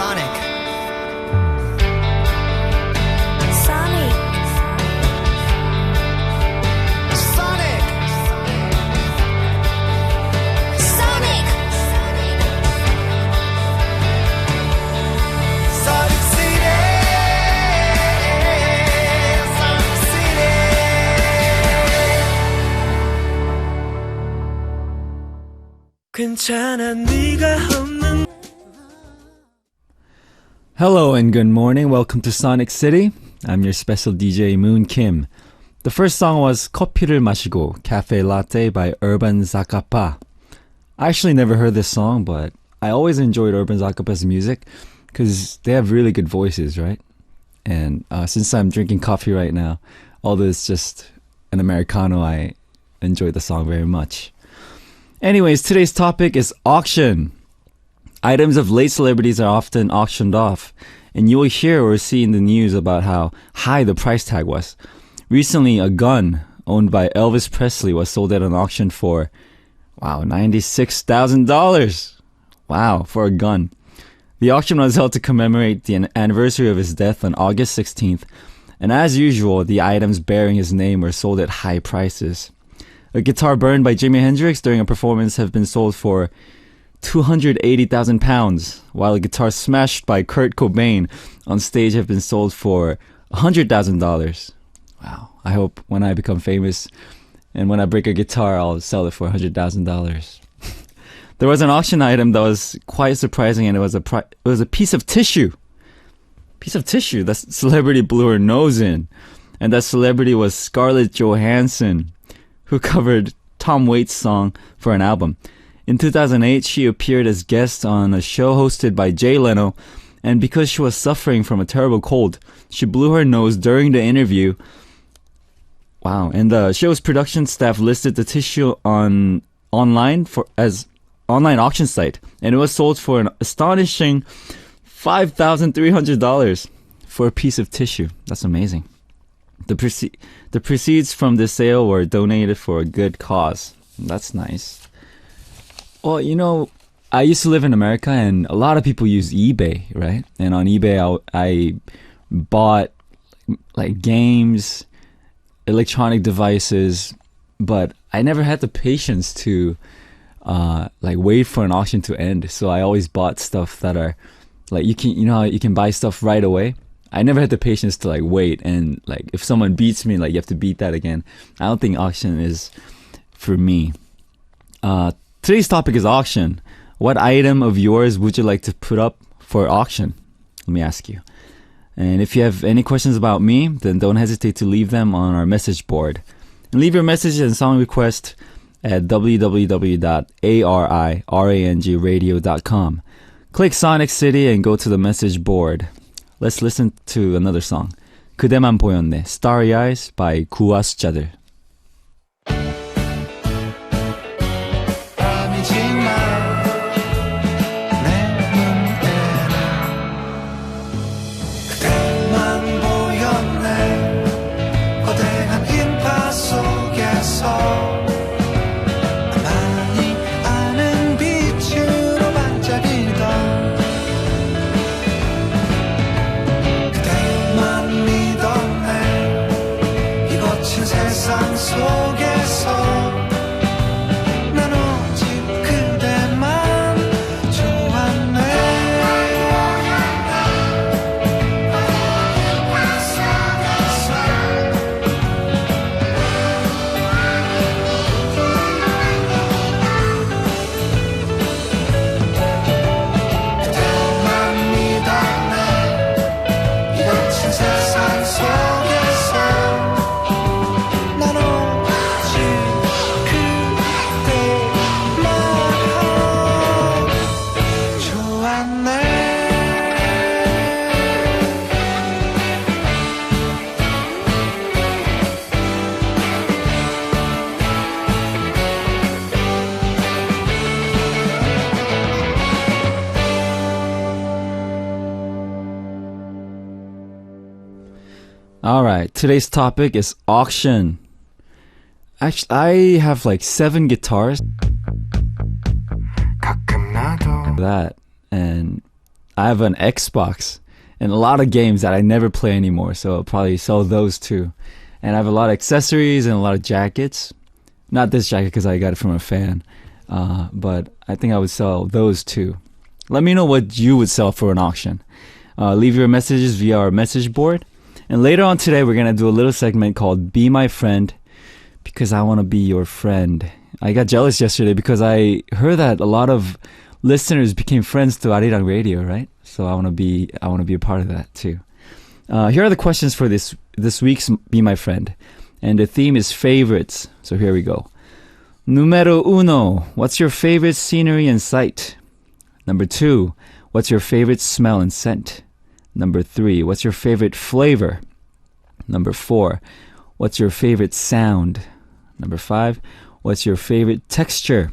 Sonic. Sonic. Sonic. Sonic. Sonic City. Sonic City. 괜찮아 네가 없는 Hello and good morning. Welcome to Sonic City. I'm your special DJ Moon Kim. The first song was 커피를 마시고 Cafe Latte by Urban Zacapa. I actually never heard this song, but I always enjoyed Urban Zacapa's music because they have really good voices, right? And since I'm drinking coffee right now, although it's just an Americano, I enjoy the song very much. Anyways, today's topic is auction. Items of late celebrities are often auctioned off, and you will hear or see in the news about how high the price tag was. Recently, a gun owned by Elvis Presley was sold at an auction for, $96,000. Wow, for a gun. The auction was held to commemorate the anniversary of his death on August 16th, and as usual, the items bearing his name were sold at high prices. A guitar burned by Jimi Hendrix during a performance have been sold for £280,000, while a guitar smashed by Kurt Cobain on stage have been sold for $100,000. Wow. I hope when I become famous and when I break a guitar, I'll sell it for $100,000. There was an auction item that was quite surprising, and it was a piece of tissue. Piece of tissue that celebrity blew her nose in. And that celebrity was Scarlett Johansson, who covered Tom Waits' song for an album. In 2008, she appeared as guest on a show hosted by Jay Leno, and because she was suffering from a terrible cold, she blew her nose during the interview. Wow, and the show's production staff listed the tissue online as online auction site, and it was sold for an astonishing $5,300 for a piece of tissue. That's amazing. The proceeds from the sale were donated for a good cause. That's nice. Well, I used to live in America, and a lot of people use eBay, right? And on eBay, I bought like games, electronic devices, but I never had the patience to wait for an auction to end. So I always bought stuff that are like how you can buy stuff right away. I never had the patience to wait, and if someone beats me, you have to beat that again. I don't think auction is for me. Today's topic is auction. What item of yours would you like to put up for auction? Let me ask you. And if you have any questions about me, then don't hesitate to leave them on our message board. And leave your message and song request at www.arirang.radio.com. Click Sonic City and go to the message board. Let's listen to another song. 그대만 보였네, Starry Eyes by 구와 숫자들. Alright, today's topic is auction. Actually, I have 7 guitars. That, and I have an Xbox and a lot of games that I never play anymore. So I'll probably sell those too. And I have a lot of accessories and a lot of jackets. Not this jacket because I got it from a fan. But I think I would sell those too. Let me know what you would sell for an auction. Leave your messages via our message board. And later on today, we're going to do a little segment called Be My Friend, because I want to be your friend. I got jealous yesterday because I heard that a lot of listeners became friends to Arirang Radio, right? So I want to be a part of that too. Here are the questions for this week's Be My Friend. And the theme is favorites. So here we go. Numero uno, what's your favorite scenery and sight? Number 2, what's your favorite smell and scent? Number 3, what's your favorite flavor? Number 4, what's your favorite sound? Number 5, what's your favorite texture?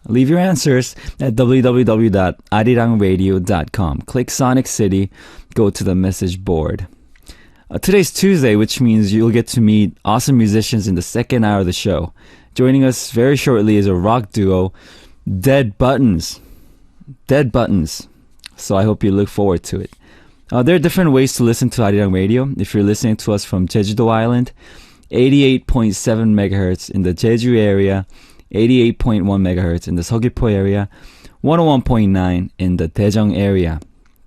Leave your answers at www.arirangradio.com. Click Sonic City, go to the message board. Today's Tuesday, which means you'll get to meet awesome musicians in the second hour of the show. Joining us very shortly is a rock duo, Dead Buttons. Dead Buttons. So I hope you look forward to it. There are different ways to listen to Arirang Radio. If you're listening to us from Jeju-do Island, 88.7 megahertz in the Jeju area, 88.1 megahertz in the Seogwipo area, 101.9 in the Daejeong area.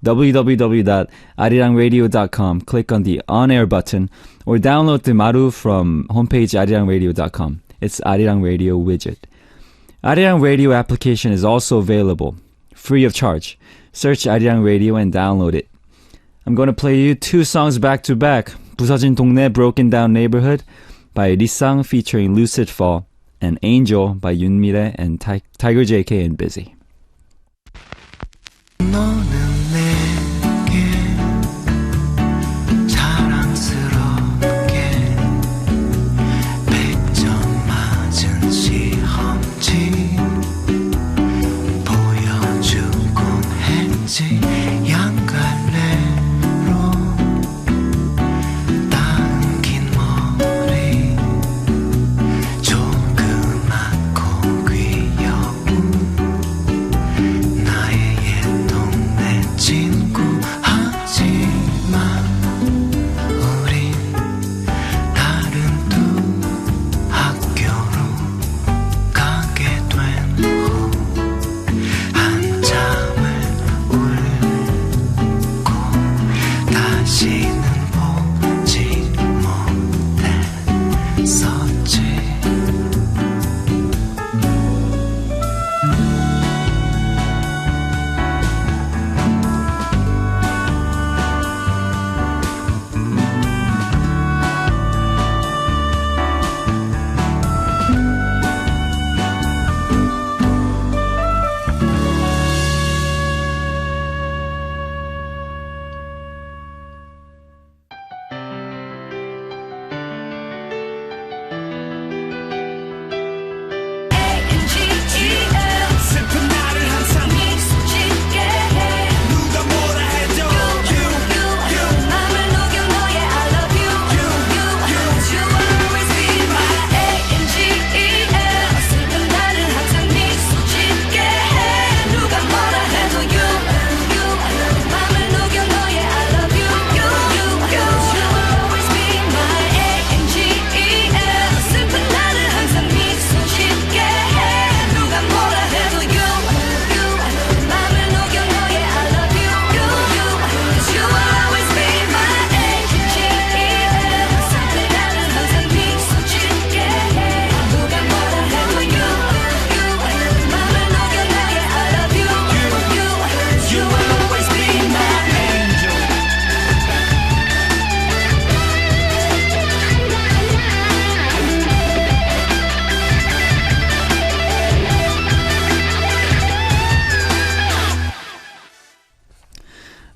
www.arirangradio.com. Click on the on-air button or download the Maru from homepage arirangradio.com. It's Arirang Radio widget. Arirang Radio application is also available, free of charge. Search Arirang Radio and download it. I'm going to play you 2 songs back to back. 부서진 동네 Broken Down Neighborhood by Risang featuring Lucid Fall, and Angel by Yoonmire and Tiger JK and Busy. 너는 내게 자랑스럽게 100점 맞은 시험지 보여주곤 했지. 양갈래로 당긴 머리 조그맣고 귀여운 나의 옛 동네 친구. 하지만 우린 다른 두 학교로 가게 된 후 한참을 울고 다시는 보지 못했었지. 슬픈 날을 항상 미소짓게 해. 누가 뭐라 해도 맘을 녹여 너의 I love you. You will always be my angel. 슬픈 날을 항상 미소짓게 해. 누가 뭐라 해도 맘을 녹여 너의 I love you. You will always be my angel. 슬픈 날을 항상 미소짓게 해. 누가 뭐라 해도 맘을 녹여 너의 I love you. You will always be my angel. 슬픈 날은 항상 미소짓게 해. 누가 뭐라 해도 맘을 녹여 너의 I love you. You will always be my angel.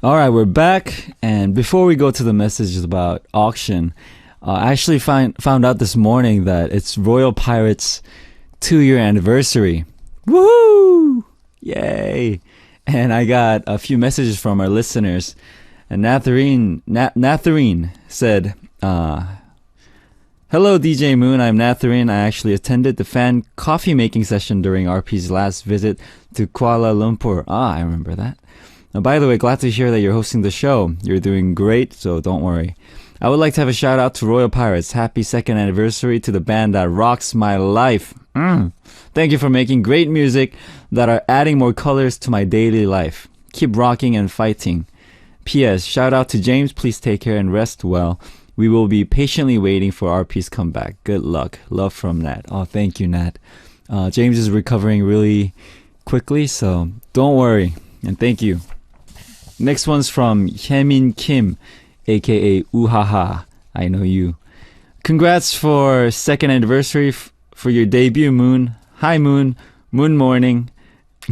All right, we're back. And before we go to the messages about auction, I actually found out this morning that it's Royal Pirates' 2-year anniversary. Woohoo! Yay! And I got a few messages from our listeners. And Natharine said, hello, DJ Moon. I'm Natharine. I actually attended the fan coffee making session during RP's last visit to Kuala Lumpur. I remember that. By the way, glad to hear that you're hosting the show. You're doing great, so don't worry. I would like to have a shout out to Royal Pirates. Happy second anniversary to the band that rocks my life. Thank you for making great music that are adding more colors to my daily life. Keep rocking and fighting. P.S. Shout out to James. Please take care and rest well. We will be patiently waiting for RP's comeback. Good luck. Love from Nat. Oh, thank you, Nat. James is recovering really quickly, so don't worry. And thank you. Next one's from Hyemin Kim, aka Uhaha. I know you. Congrats for second anniversary for your debut, Moon. Hi, Moon. Moon morning.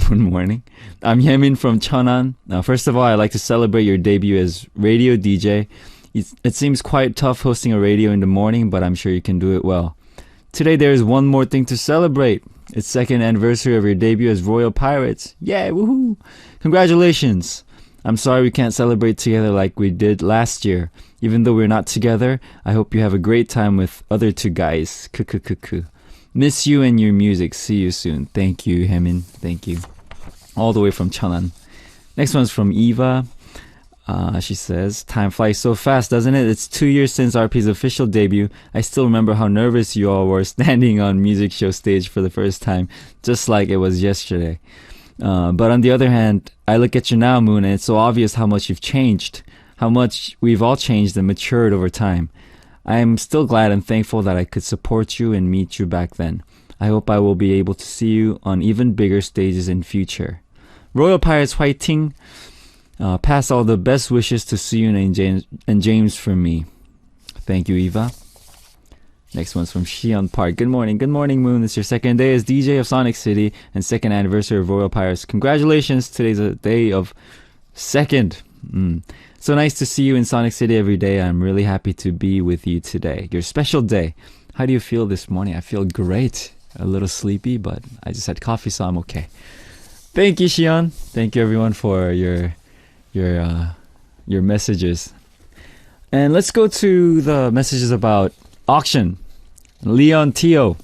Moon morning. I'm Hyemin from Cheonan. Now, first of all, I'd like to celebrate your debut as radio DJ. It seems quite tough hosting a radio in the morning, but I'm sure you can do it well. Today, there is one more thing to celebrate. It's second anniversary of your debut as Royal Pirates. Yeah, woohoo! Congratulations! I'm sorry we can't celebrate together like we did last year. Even though we're not together, I hope you have a great time with other two guys. Miss you and your music. See you soon. Thank you, Hemin. Thank you. All the way from Cheonan. Next one's from Eva. She says, time flies so fast, doesn't it? It's 2 years since RP's official debut. I still remember how nervous you all were standing on music show stage for the first time, just like it was yesterday. But on the other hand, I look at you now, Moon, and it's so obvious how much you've changed, how much we've all changed and matured over time. I am still glad and thankful that I could support you and meet you back then. I hope I will be able to see you on even bigger stages in future. Royal Pirates Whiting! Pass all the best wishes to Suyun and James from me. Thank you, Eva. Next one's from Shion Park. Good morning, Moon. It's your second day as DJ of Sonic City and second anniversary of Royal Pirates. Congratulations! Today's a day of second. So nice to see you in Sonic City every day. I'm really happy to be with you today. Your special day. How do you feel this morning? I feel great. A little sleepy, but I just had coffee, so I'm okay. Thank you, Shion. Thank you, everyone, for your messages. And let's go to the messages about auction. Leon Tio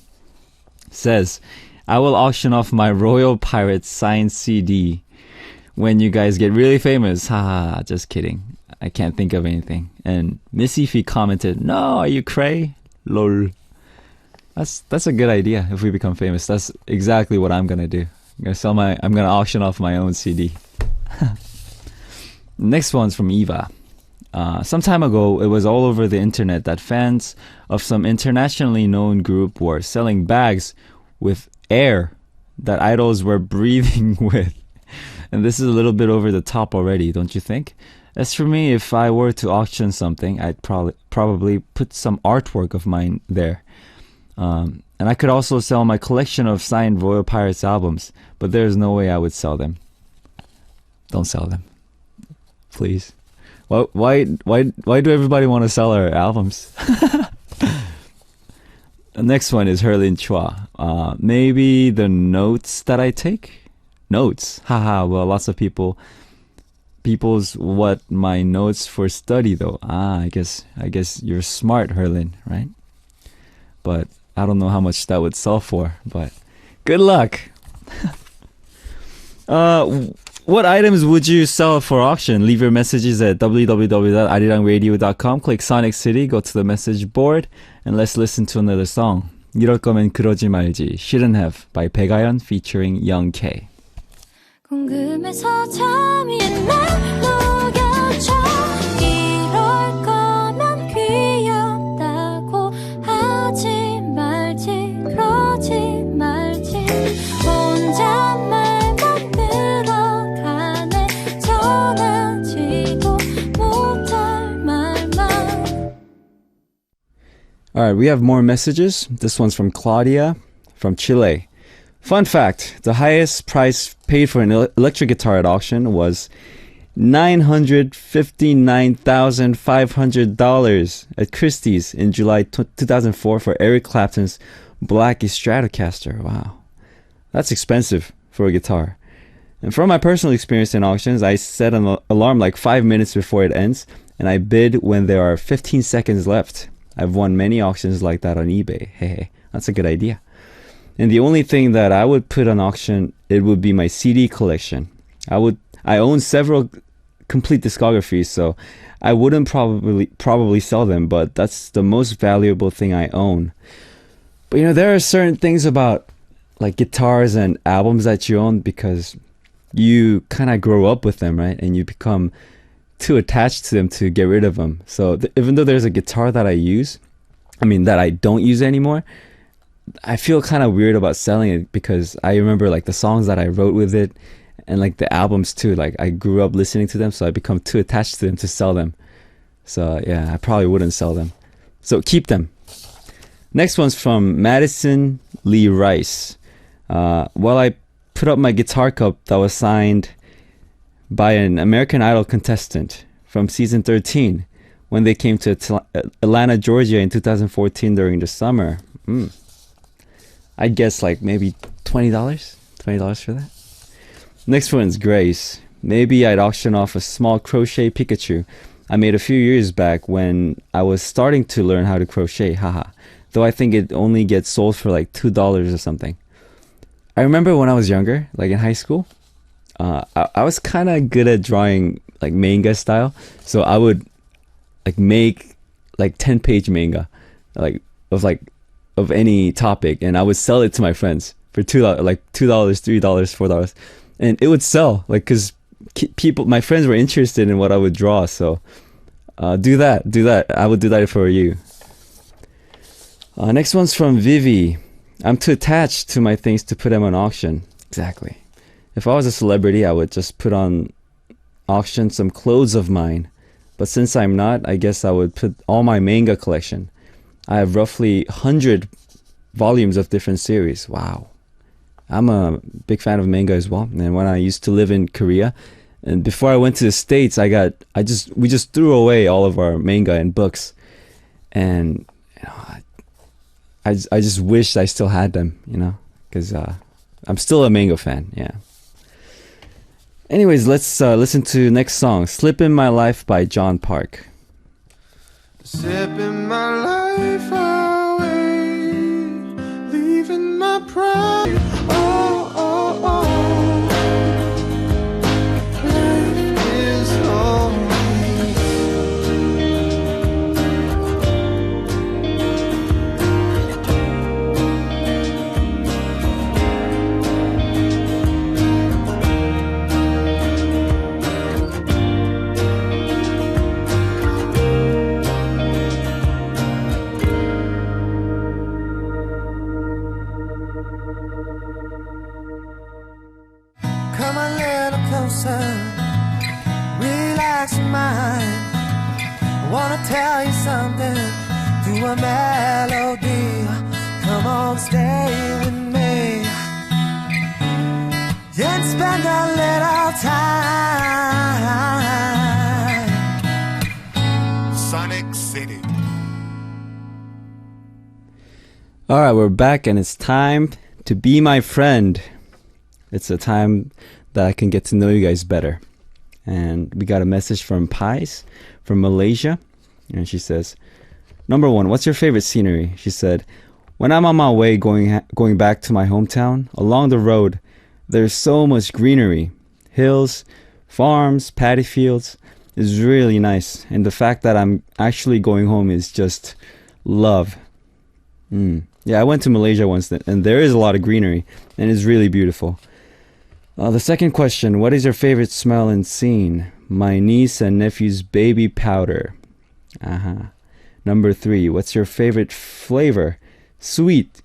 says, I will auction off my Royal Pirates signed CD when you guys get really famous. Haha, just kidding. I can't think of anything. And Missy Fee commented, no, are you cray? Lol. That's a good idea if we become famous. That's exactly what I'm gonna do. I'm gonna auction off my own CD. Next one's from Eva. Some time ago, it was all over the internet that fans of some internationally known group were selling bags with air that idols were breathing with. And this is a little bit over the top already, don't you think? As for me, if I were to auction something, I'd probably put some artwork of mine there. And I could also sell my collection of signed Royal Pirates albums, but there's no way I would sell them. Don't sell them. Please. Why do everybody want to sell our albums? The next one is Herlin Chua. Maybe the notes that I take? Notes? Haha, well, lots of people's what my notes for study though. I guess you're smart, Herlin, right? But I don't know how much that would sell for, but good luck. What items would you sell for auction? Leave your messages at www.arirangradio.com. Click Sonic City, go to the message board, and let's listen to another song. 이럴 거면 그러지 말지. Shouldn't Have by 백아연 featuring Young K. 궁금해서 잠이 날 녹여줘 이럴 거면 귀엽다고 하지 말지 그러지 말지 혼잣말만 들어가네 전하지도 못할 말만. Alright, we have more messages. This one's from Claudia from Chile. Fun fact, the highest price paid for an electric guitar at auction was $959,500 at Christie's in July 2004 for Eric Clapton's Black Stratocaster. Wow. That's expensive for a guitar. And from my personal experience in auctions, I set an alarm like 5 minutes before it ends, and I bid when there are 15 seconds left. I've won many auctions like that on eBay. Hey, that's a good idea. And the only thing that I would put on auction, it would be my CD collection. I would I own several complete discographies, so I wouldn't probably sell them, but that's the most valuable thing I own. But there are certain things about like guitars and albums that you own because you kind of grow up with them, right? And you become too attached to them to get rid of them. So even though there's a guitar that that I don't use anymore, I feel kind of weird about selling it because I remember like the songs that I wrote with it and like the albums too. Like I grew up listening to them, so I become too attached to them to sell them. So yeah, I probably wouldn't sell them. So keep them. Next one's from Madison Lee Rice. Well, I put up my guitar cup that was signed by an American Idol contestant from season 13 when they came to Atlanta, Georgia in 2014 during the summer. I guess like maybe $20 for that. Next one's Grace. Maybe I'd auction off a small crochet Pikachu I made a few years back when I was starting to learn how to crochet, haha. Though I think it only gets sold for like $2 or something. I remember when I was younger, like in high school, I was kind of good at drawing like manga style. So I would like make like 10-page manga, like of any topic, and I would sell it to my friends for $2, like $2, $3, $4, and it would sell, like, because my friends were interested in what I would draw. So do that. I would do that for you. Next one's from Vivi. I'm too attached to my things to put them on auction. Exactly. If I was a celebrity, I would just put on auction some clothes of mine. But since I'm not, I guess I would put all my manga collection. I have roughly 100 volumes of different series. Wow. I'm a big fan of manga as well. And when I used to live in Korea, and before I went to the States, we just threw away all of our manga and books. And I just wish I still had them, because I'm still a manga fan. Yeah. Anyways, let's listen to next song, "Slip in My Life" by John Park. Sipping my life away, leaving my pride. Oh, oh, oh. Life is lonely. Come a little closer, relax your mind. I wanna tell you something through a melody. Come on, stay with me and spend a little time. Sonic City. All right, we're back, and it's time to be my friend. It's a time that I can get to know you guys better. And we got a message from Pies from Malaysia. And she says, "Number one, what's your favorite scenery?" She said, "When I'm on my way going back to my hometown, along the road, there's so much greenery. Hills, farms, paddy fields. It's really nice. And the fact that I'm actually going home is just love." Yeah, I went to Malaysia once, and there is a lot of greenery, and it's really beautiful. The second question, what is your favorite smell and scene? My niece and nephew's baby powder. Number three, what's your favorite flavor? Sweet,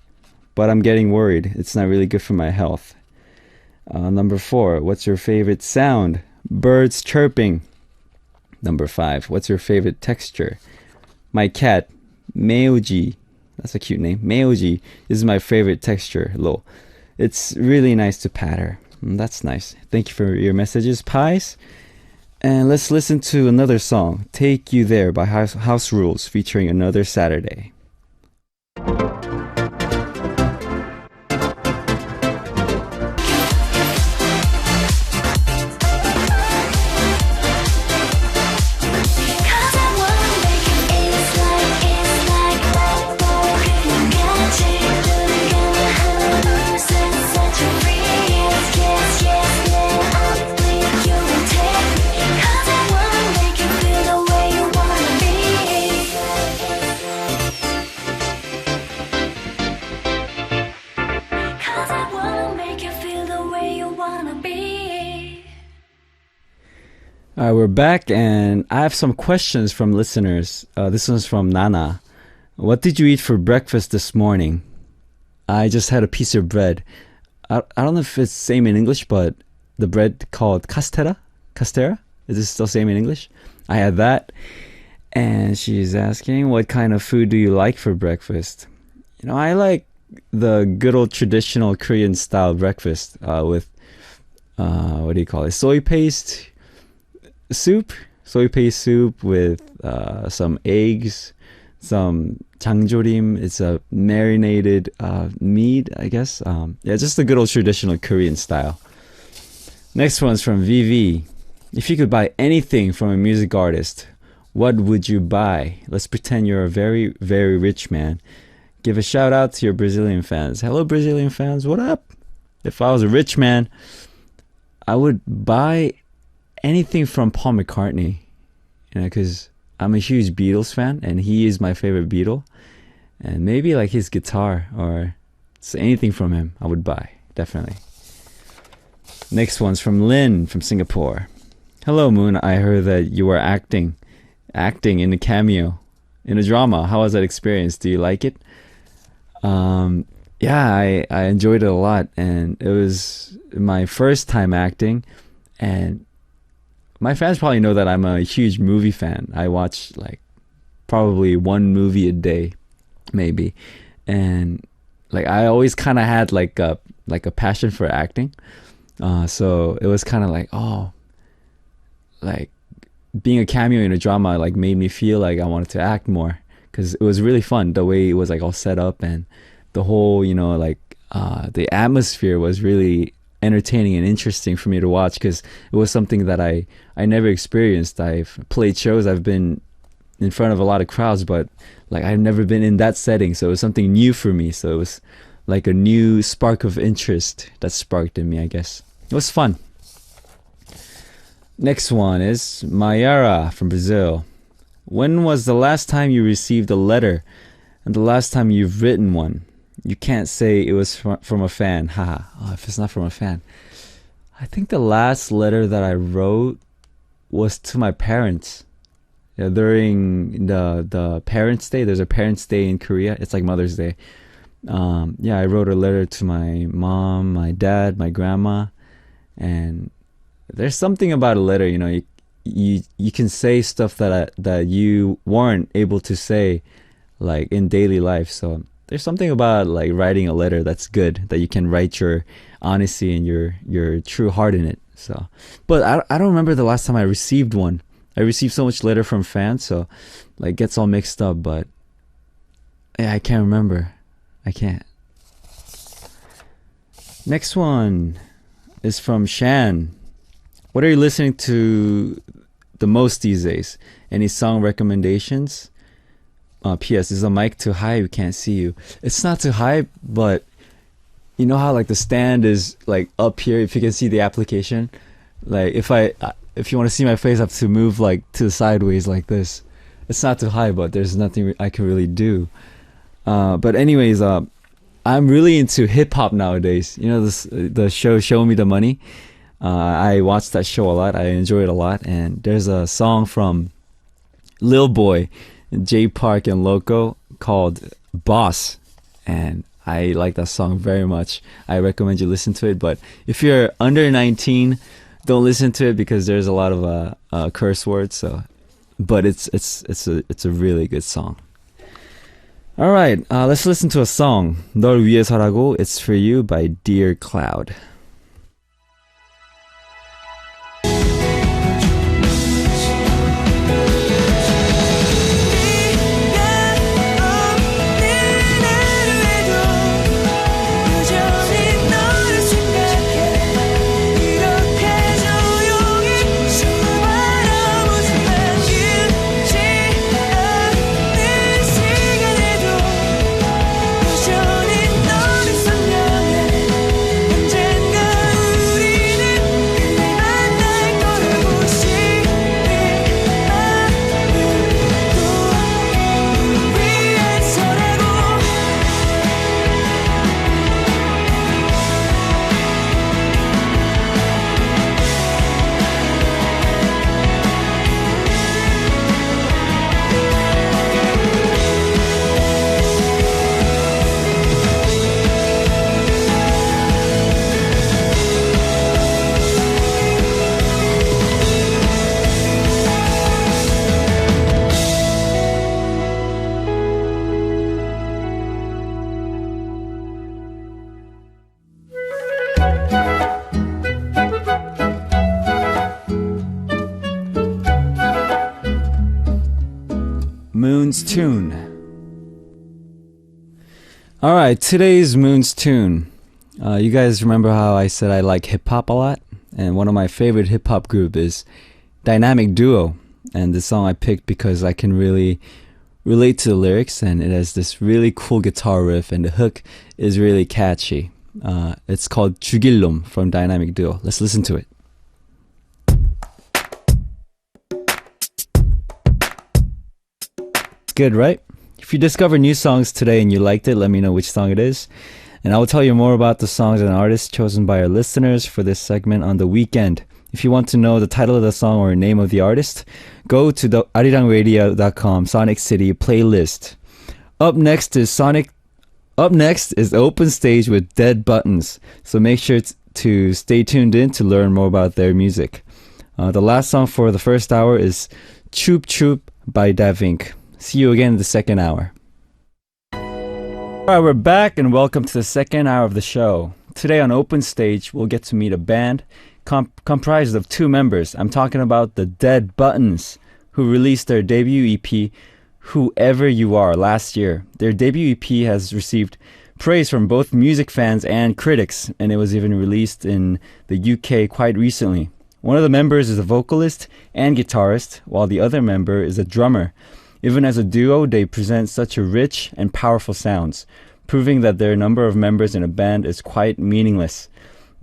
but I'm getting worried. It's not really good for my health. Number four, what's your favorite sound? Birds chirping. Number five, what's your favorite texture? My cat, Meoji. That's a cute name. Meoji is my favorite texture. Lol. It's really nice to pat her. That's nice. Thank you for your messages, Pies. And let's listen to another song, "Take You There" by House Rules, featuring Another Saturday. Set you free, yes, yes, yes, yeah, I'm with you. All right, we're back, and I have some questions from listeners. This one's from Nana. What did you eat for breakfast this morning? I just had a piece of bread. I don't know if it's same in English, but the bread called castera? Castera? Is this still same in English? I had that. And she's asking, what kind of food do you like for breakfast? You know, I like the good old traditional Korean style breakfast with, what do you call it? Soy paste soup with some eggs, some 장조림. It's a marinated meat, I guess. Yeah, just the good old traditional Korean style. Next one's from VV. If you could buy anything from a music artist, what would you buy? Let's pretend you're a very, very rich man. Give a shout out to your Brazilian fans. Hello, Brazilian fans. What up? If I was a rich man, I would buy anything from Paul McCartney, you know, because I'm a huge Beatles fan and he is my favorite Beatle, and maybe like his guitar or anything from him I would buy, definitely. Next one's from Lynn from Singapore. Hello Moon, I heard that you were acting in a cameo in a drama. How was that experience? Do you like it? Yeah, I enjoyed it a lot, and it was my first time acting, and my fans probably know that I'm a huge movie fan. I watch like probably one movie a day, maybe. And like I always kind of had like a passion for acting. So it was kind of like, oh, like being a cameo in a drama like made me feel like I wanted to act more, because it was really fun the way it was like all set up, and the whole, you know, like the atmosphere was really entertaining and interesting for me to watch, because it was something that I never experienced. I've played shows, I've been in front of a lot of crowds, but like I've never been in that setting, so it was something new for me. So it was like a new spark of interest that sparked in me, I guess. It was fun. Next one is Mayara from Brazil. When was the last time you received a letter and the last time you've written one? You can't say it was from a fan. Haha. Oh, if it's not from a fan. I think the last letter that I wrote was to my parents. Yeah, during the Parents' Day. There's a Parents' Day in Korea. It's like Mother's Day. Yeah, I wrote a letter to my mom, my dad, my grandma. And there's something about a letter, you know, you can say stuff that you weren't able to say like in daily life. So there's something about like writing a letter that's good, that you can write your honesty and your true heart in it. So, but I don't remember the last time I received one. I received so much letter from fans, so like gets all mixed up. But yeah, I can't remember. I can't. Next one is from Shan. What are you listening to the most these days? Any song recommendations? P.S. Is the mic too high? We can't see you. It's not too high, but you know how like the stand is like up here. If you can see the application, like if you want to see my face, I have to move like to the sideways like this. It's not too high, but there's nothing I can really do. But anyways, I'm really into hip hop nowadays. You know the show Show Me the Money. I watched that show a lot. I enjoy it a lot. And there's a song from Lil Boy, Jay Park, and Loco called Boss. And I like that song very much. I recommend you listen to it. But if you're under 19, don't listen to it because there's a lot of curse words. So, but it's a really good song. All right, let's listen to a song. 널 위해서라고, It's For You by Dear Cloud. 언젠가 Moon's Tune. All right, today's Moon's Tune. You guys remember how I said I like hip-hop a lot? And one of my favorite hip-hop group is Dynamic Duo. And the song I picked because I can really relate to the lyrics, and it has this really cool guitar riff, and the hook is really catchy. It's called 죽일 놈 from Dynamic Duo. Let's listen to it. Good, right? If you discover new songs today and you liked it, let me know which song it is. And I will tell you more about the songs and artists chosen by our listeners for this segment on the weekend. If you want to know the title of the song or name of the artist, go to the arirangradio.com Sonic City playlist. Up next is the open stage with Dead Buttons. So make sure to stay tuned in to learn more about their music. The last song for the first hour is Choop Choop by Davink. See you again in the second hour. Alright, we're back and welcome to the second hour of the show. Today on Open Stage, we'll get to meet a band comprised of two members. I'm talking about the Dead Buttons, who released their debut EP, Whoever You Are, last year. Their debut EP has received praise from both music fans and critics, and it was even released in the UK quite recently. One of the members is a vocalist and guitarist, while the other member is a drummer. Even as a duo, they present such a rich and powerful sounds, proving that their number of members in a band is quite meaningless.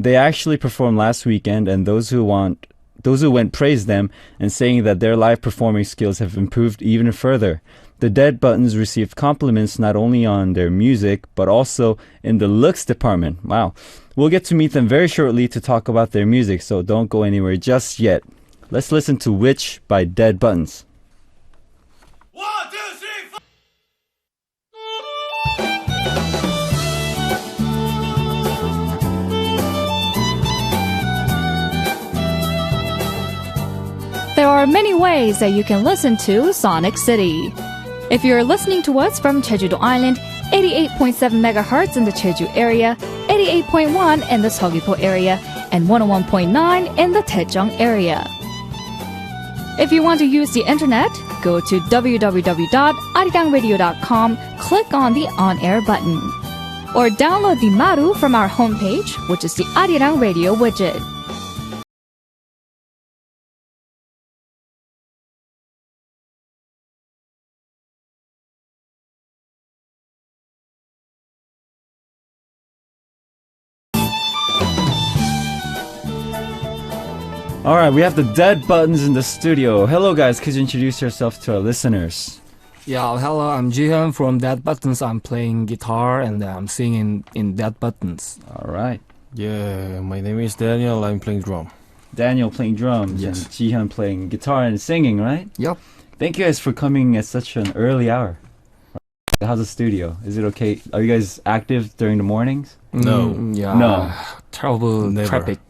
They actually performed last weekend, and those who went praised them and saying that their live performing skills have improved even further. The Dead Buttons received compliments not only on their music, but also in the looks department. Wow. We'll get to meet them very shortly to talk about their music, so don't go anywhere just yet. Let's listen to Witch by Dead Buttons. 1, 2, 3, 4. There are many ways that you can listen to Sonic City. If you're listening to us from Jeju-do Island, 88.7 MHz in the Jeju area, 88.1 in the Seogwipo area, and 101.9 in the Daejeong area. If you want to use the internet, go to www.arirangradio.com, click on the on-air button. Or download the Maru from our homepage, which is the Arirang Radio widget. All right, we have the Dead Buttons in the studio. Hello, guys. Could you introduce yourself to our listeners? Yeah, hello, I'm Jihyun from Dead Buttons. I'm playing guitar and I'm singing in Dead Buttons. All right. Yeah, my name is Daniel. I'm playing drum. Daniel playing drums, Yes. and Jihyun playing guitar and singing, right? Yep. Thank you guys for coming at such an early hour. How's the studio? Is it okay? Are you guys active during the mornings? No. Yeah. No. Terrible Never. traffic.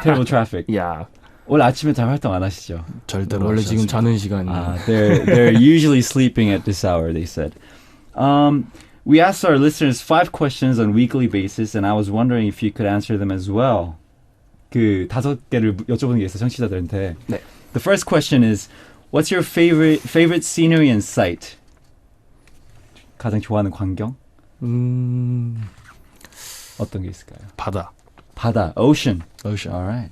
Terrible traffic. Yeah. 오늘 아침에 다 활동 안 하시죠? 절대로 원래 하지 지금 않습니다. 자는 시간이. They're usually sleeping at this hour, they said. We asked our listeners 5 questions on a weekly basis, and I was wondering if you could answer them as well. 그 5개를 여쭤보는 게 있어요, 청취자들한테. 네. The first question is, what's your favorite scenery and sight? 가장 좋아하는 광경? 어떤 게 있을까요? 바다. 바다, ocean. Ocean. All right.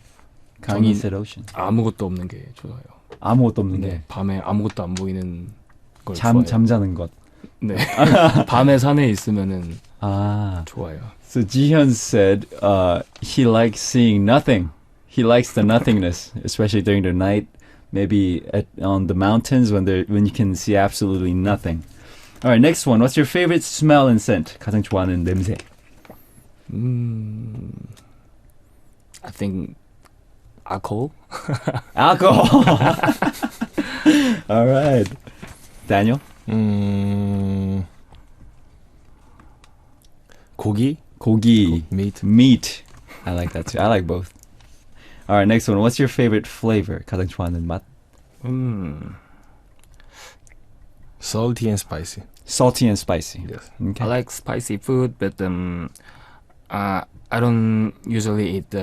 강희 저는 said ocean. 아무것도 없는 게 좋아요. 아무것도 없는 네, 게. 밤에 아무것도 안 보이는 걸 좋아해요. 잠자는 것. 네. 밤에 산에 있으면은 아. 좋아요. So Jihyun said he likes seeing nothing. He likes the nothingness, especially during the night. Maybe on the mountains when you can see absolutely nothing. All right, next one. What's your favorite smell and scent? 가장 좋아하는 냄새. I think alcohol. Alcohol. All right. Daniel? 고기. Meat. Meat. I like that too. I like both. All right, next one. What's your favorite flavor? 가장 좋아하는 맛? Salty and spicy. Salty and spicy. Yes. Okay. I like spicy food, but I don't usually eat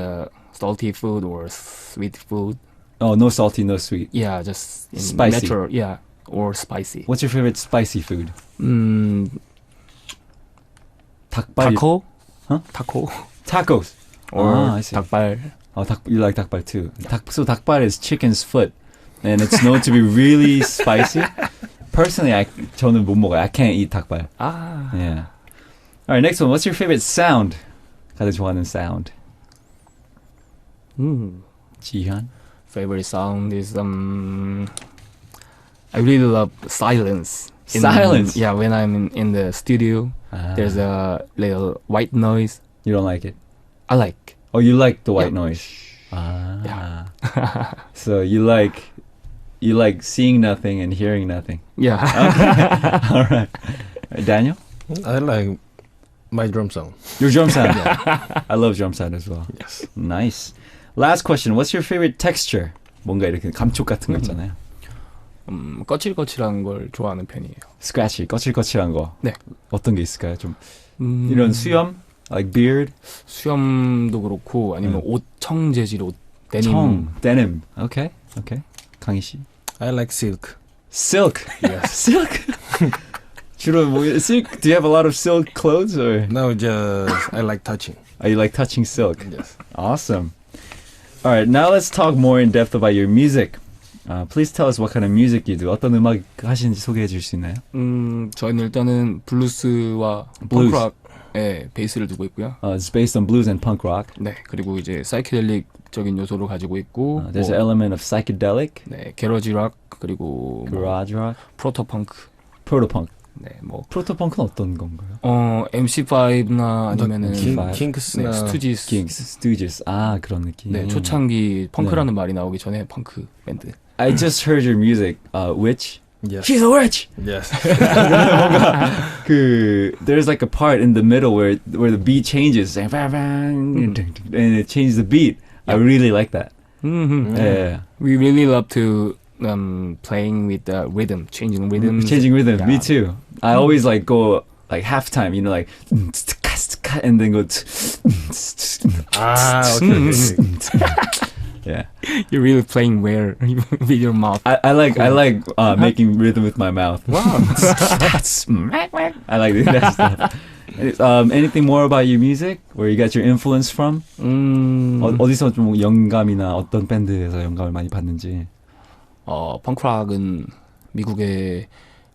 salty food or sweet food. Oh, no salty, no sweet. Yeah, just Spicy. natural. Yeah, or spicy. What's your favorite spicy food? 닭발. Taco? Huh? Taco? Tacos. Or I see. 닭발. Oh, you like 닭발 too. So 닭발 is chicken's foot, and it's known to be really spicy. Personally, 저는 못 먹어요. I can't eat 닭발. Ah. Yeah. All right, next one. What's your favorite sound? 가장 좋아하는 sound. 지현. Favorite sound is I really love silence. Silence? Yeah, when I'm in the studio, there's a little white noise. You don't like it? I like. Oh, you like the white Yeah. noise. Ah. Yeah. So you like seeing nothing and hearing nothing. Yeah. All right. Daniel? I like my drum sound. Your drum sound. I love drum sound as well. Yes. Nice. Last question. What's your favorite texture? 뭔가 이렇게 감촉 같은 거 있잖아요. 거칠거칠한 걸 좋아하는 편이에요. 스크래치, 거칠거칠한 거. 네. 어떤 게 있을까요? 좀 이런 수염? Like beard? 수염도 그렇고 아니면 옷 청재질 옷 데님. 청, denim. Okay. 강희 씨. I like silk. Silk. Yes. Silk. 주로 뭐 silk? Do you have a lot of silk clothes or? No, just I like touching. Are you like touching silk? Yes. Awesome. All right, now let's talk more in depth about your music. Please tell us what kind of music you do. 어떤 음악 하시는지 소개해 줄 수 있나요? 저희는 일단은 블루스와 Blues. 펑크락에 베이스를 두고 있고요. It's based on blues and punk rock. 네, 그리고 이제 사이키델릭적인 요소를 가지고 있고 There's an element of psychedelic, 네, 게러지 락 그리고 garage rock, 프로토 펑크. proto-punk. 네, 뭐 프로토펑크는 어떤 건가요? MC5나 아니면은 킹크스나 네, 스투지스. Kings, Stooges. 아, 그런 느낌. 네, 초창기 펑크라는 말이 나오기 전에 펑크 밴드. I just heard your music. Witch? Yes. She's a witch! Yes. There's like a part in the middle where the beat changes and it changes the beat. I really like that. Yeah. We really love to playing with the rhythm, changing rhythm. Changing rhythm. Yeah. Me too. I always like go like halftime, like and then go okay. yeah. You're really playing where with your mouth. I like making rhythm with my mouth. Wow. I like that stuff. Anything more about your music? Where you got your influence from? 어디서 좀 영감이나 어떤 밴드에서 영감을 많이 받는지. 펑크락은 미국의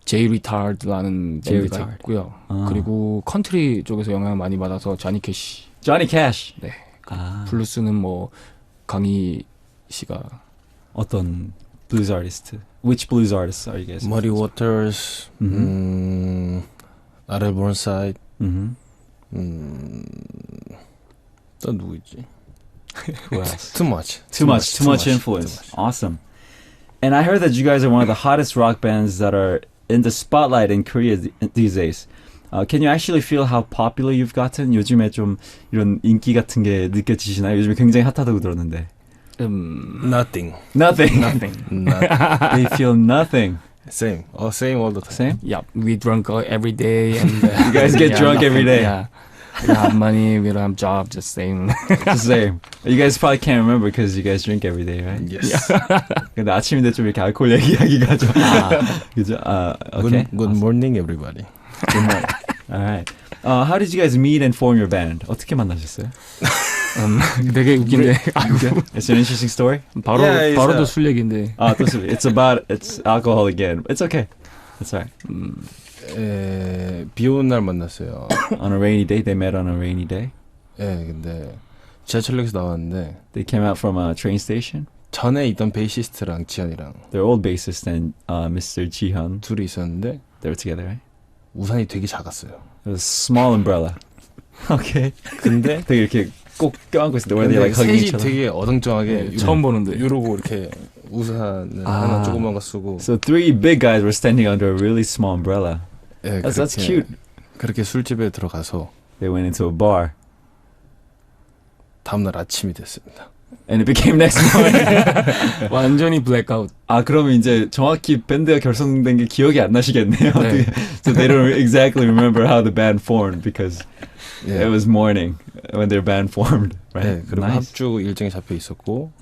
J Retard라는 J 밴드가 Retard. 있고요. 아. 그리고 컨트리 쪽에서 영향을 많이 받아서 조니 캐시. Johnny Cash. 네. 아. 블루스는 뭐 강희 씨가 어떤 blues artist? Which blues artists are you guys? Muddy Waters, R.L. Burnside. 또 누구 있지? Who else? Too much. Too much influence. Awesome. And I heard that you guys are one of the hottest rock bands that are in the spotlight in Korea these days. Can you actually feel how popular you've gotten? 요즘에 좀 이런 인기 같은 게 느껴지시나요? 요즘에 굉장히 핫하다고 들었는데. Nothing. Nothing. Nothing. They feel nothing. Same. Same all the time. Same? Yeah, we drunk every day and You guys get drunk every day. Yeah. We don't have money, we don't have job, just same. The same. You guys probably can't remember because you guys drink every day, right? Yes. 근데 아침인데 좀 이렇게 알코올 얘기하기가 좀. 그죠? Okay. Good morning, everybody. Good morning. All right. How did you guys meet and form your band? 어떻게 만나셨어요? 되게 웃긴데. It's an interesting story. 바로 Yeah, 바로도 술 얘기인데. It's alcohol again. It's okay. It's alright. 비 오는 날 만났어요. On a rainy day, they met on a rainy day. 근데 지하철역에서 나왔는데 They came out from a train station. 전에 있던 베이시스트랑 지현이랑 Their old bassist and Mr. Jihyun. 둘이 있었는데 They were together, right? 우산이 되게 작았어요. It was a small umbrella. Okay. 근데 되게 이렇게 꼭 껴안고 있을 때 where they like hugging 셋이 each other. 되게 어정쩡하게 처음 보는데. 이러고 이렇게 우산을 하나 조그만 거 쓰고. So three big guys were standing under a really small umbrella. That's cute. 그렇게 술집에 들어가서 They went into a bar. 다음날 아침이 됐습니다. And it became next morning. 완전히 블랙아웃. 그러면 이제 정확히 밴드가 결성된 게 기억이 안 나시겠네요. 네. So they don't exactly remember how the band formed because it was morning when their band formed. Right? 네, 그리고 Nice. 합주 일정이 잡혀 있었고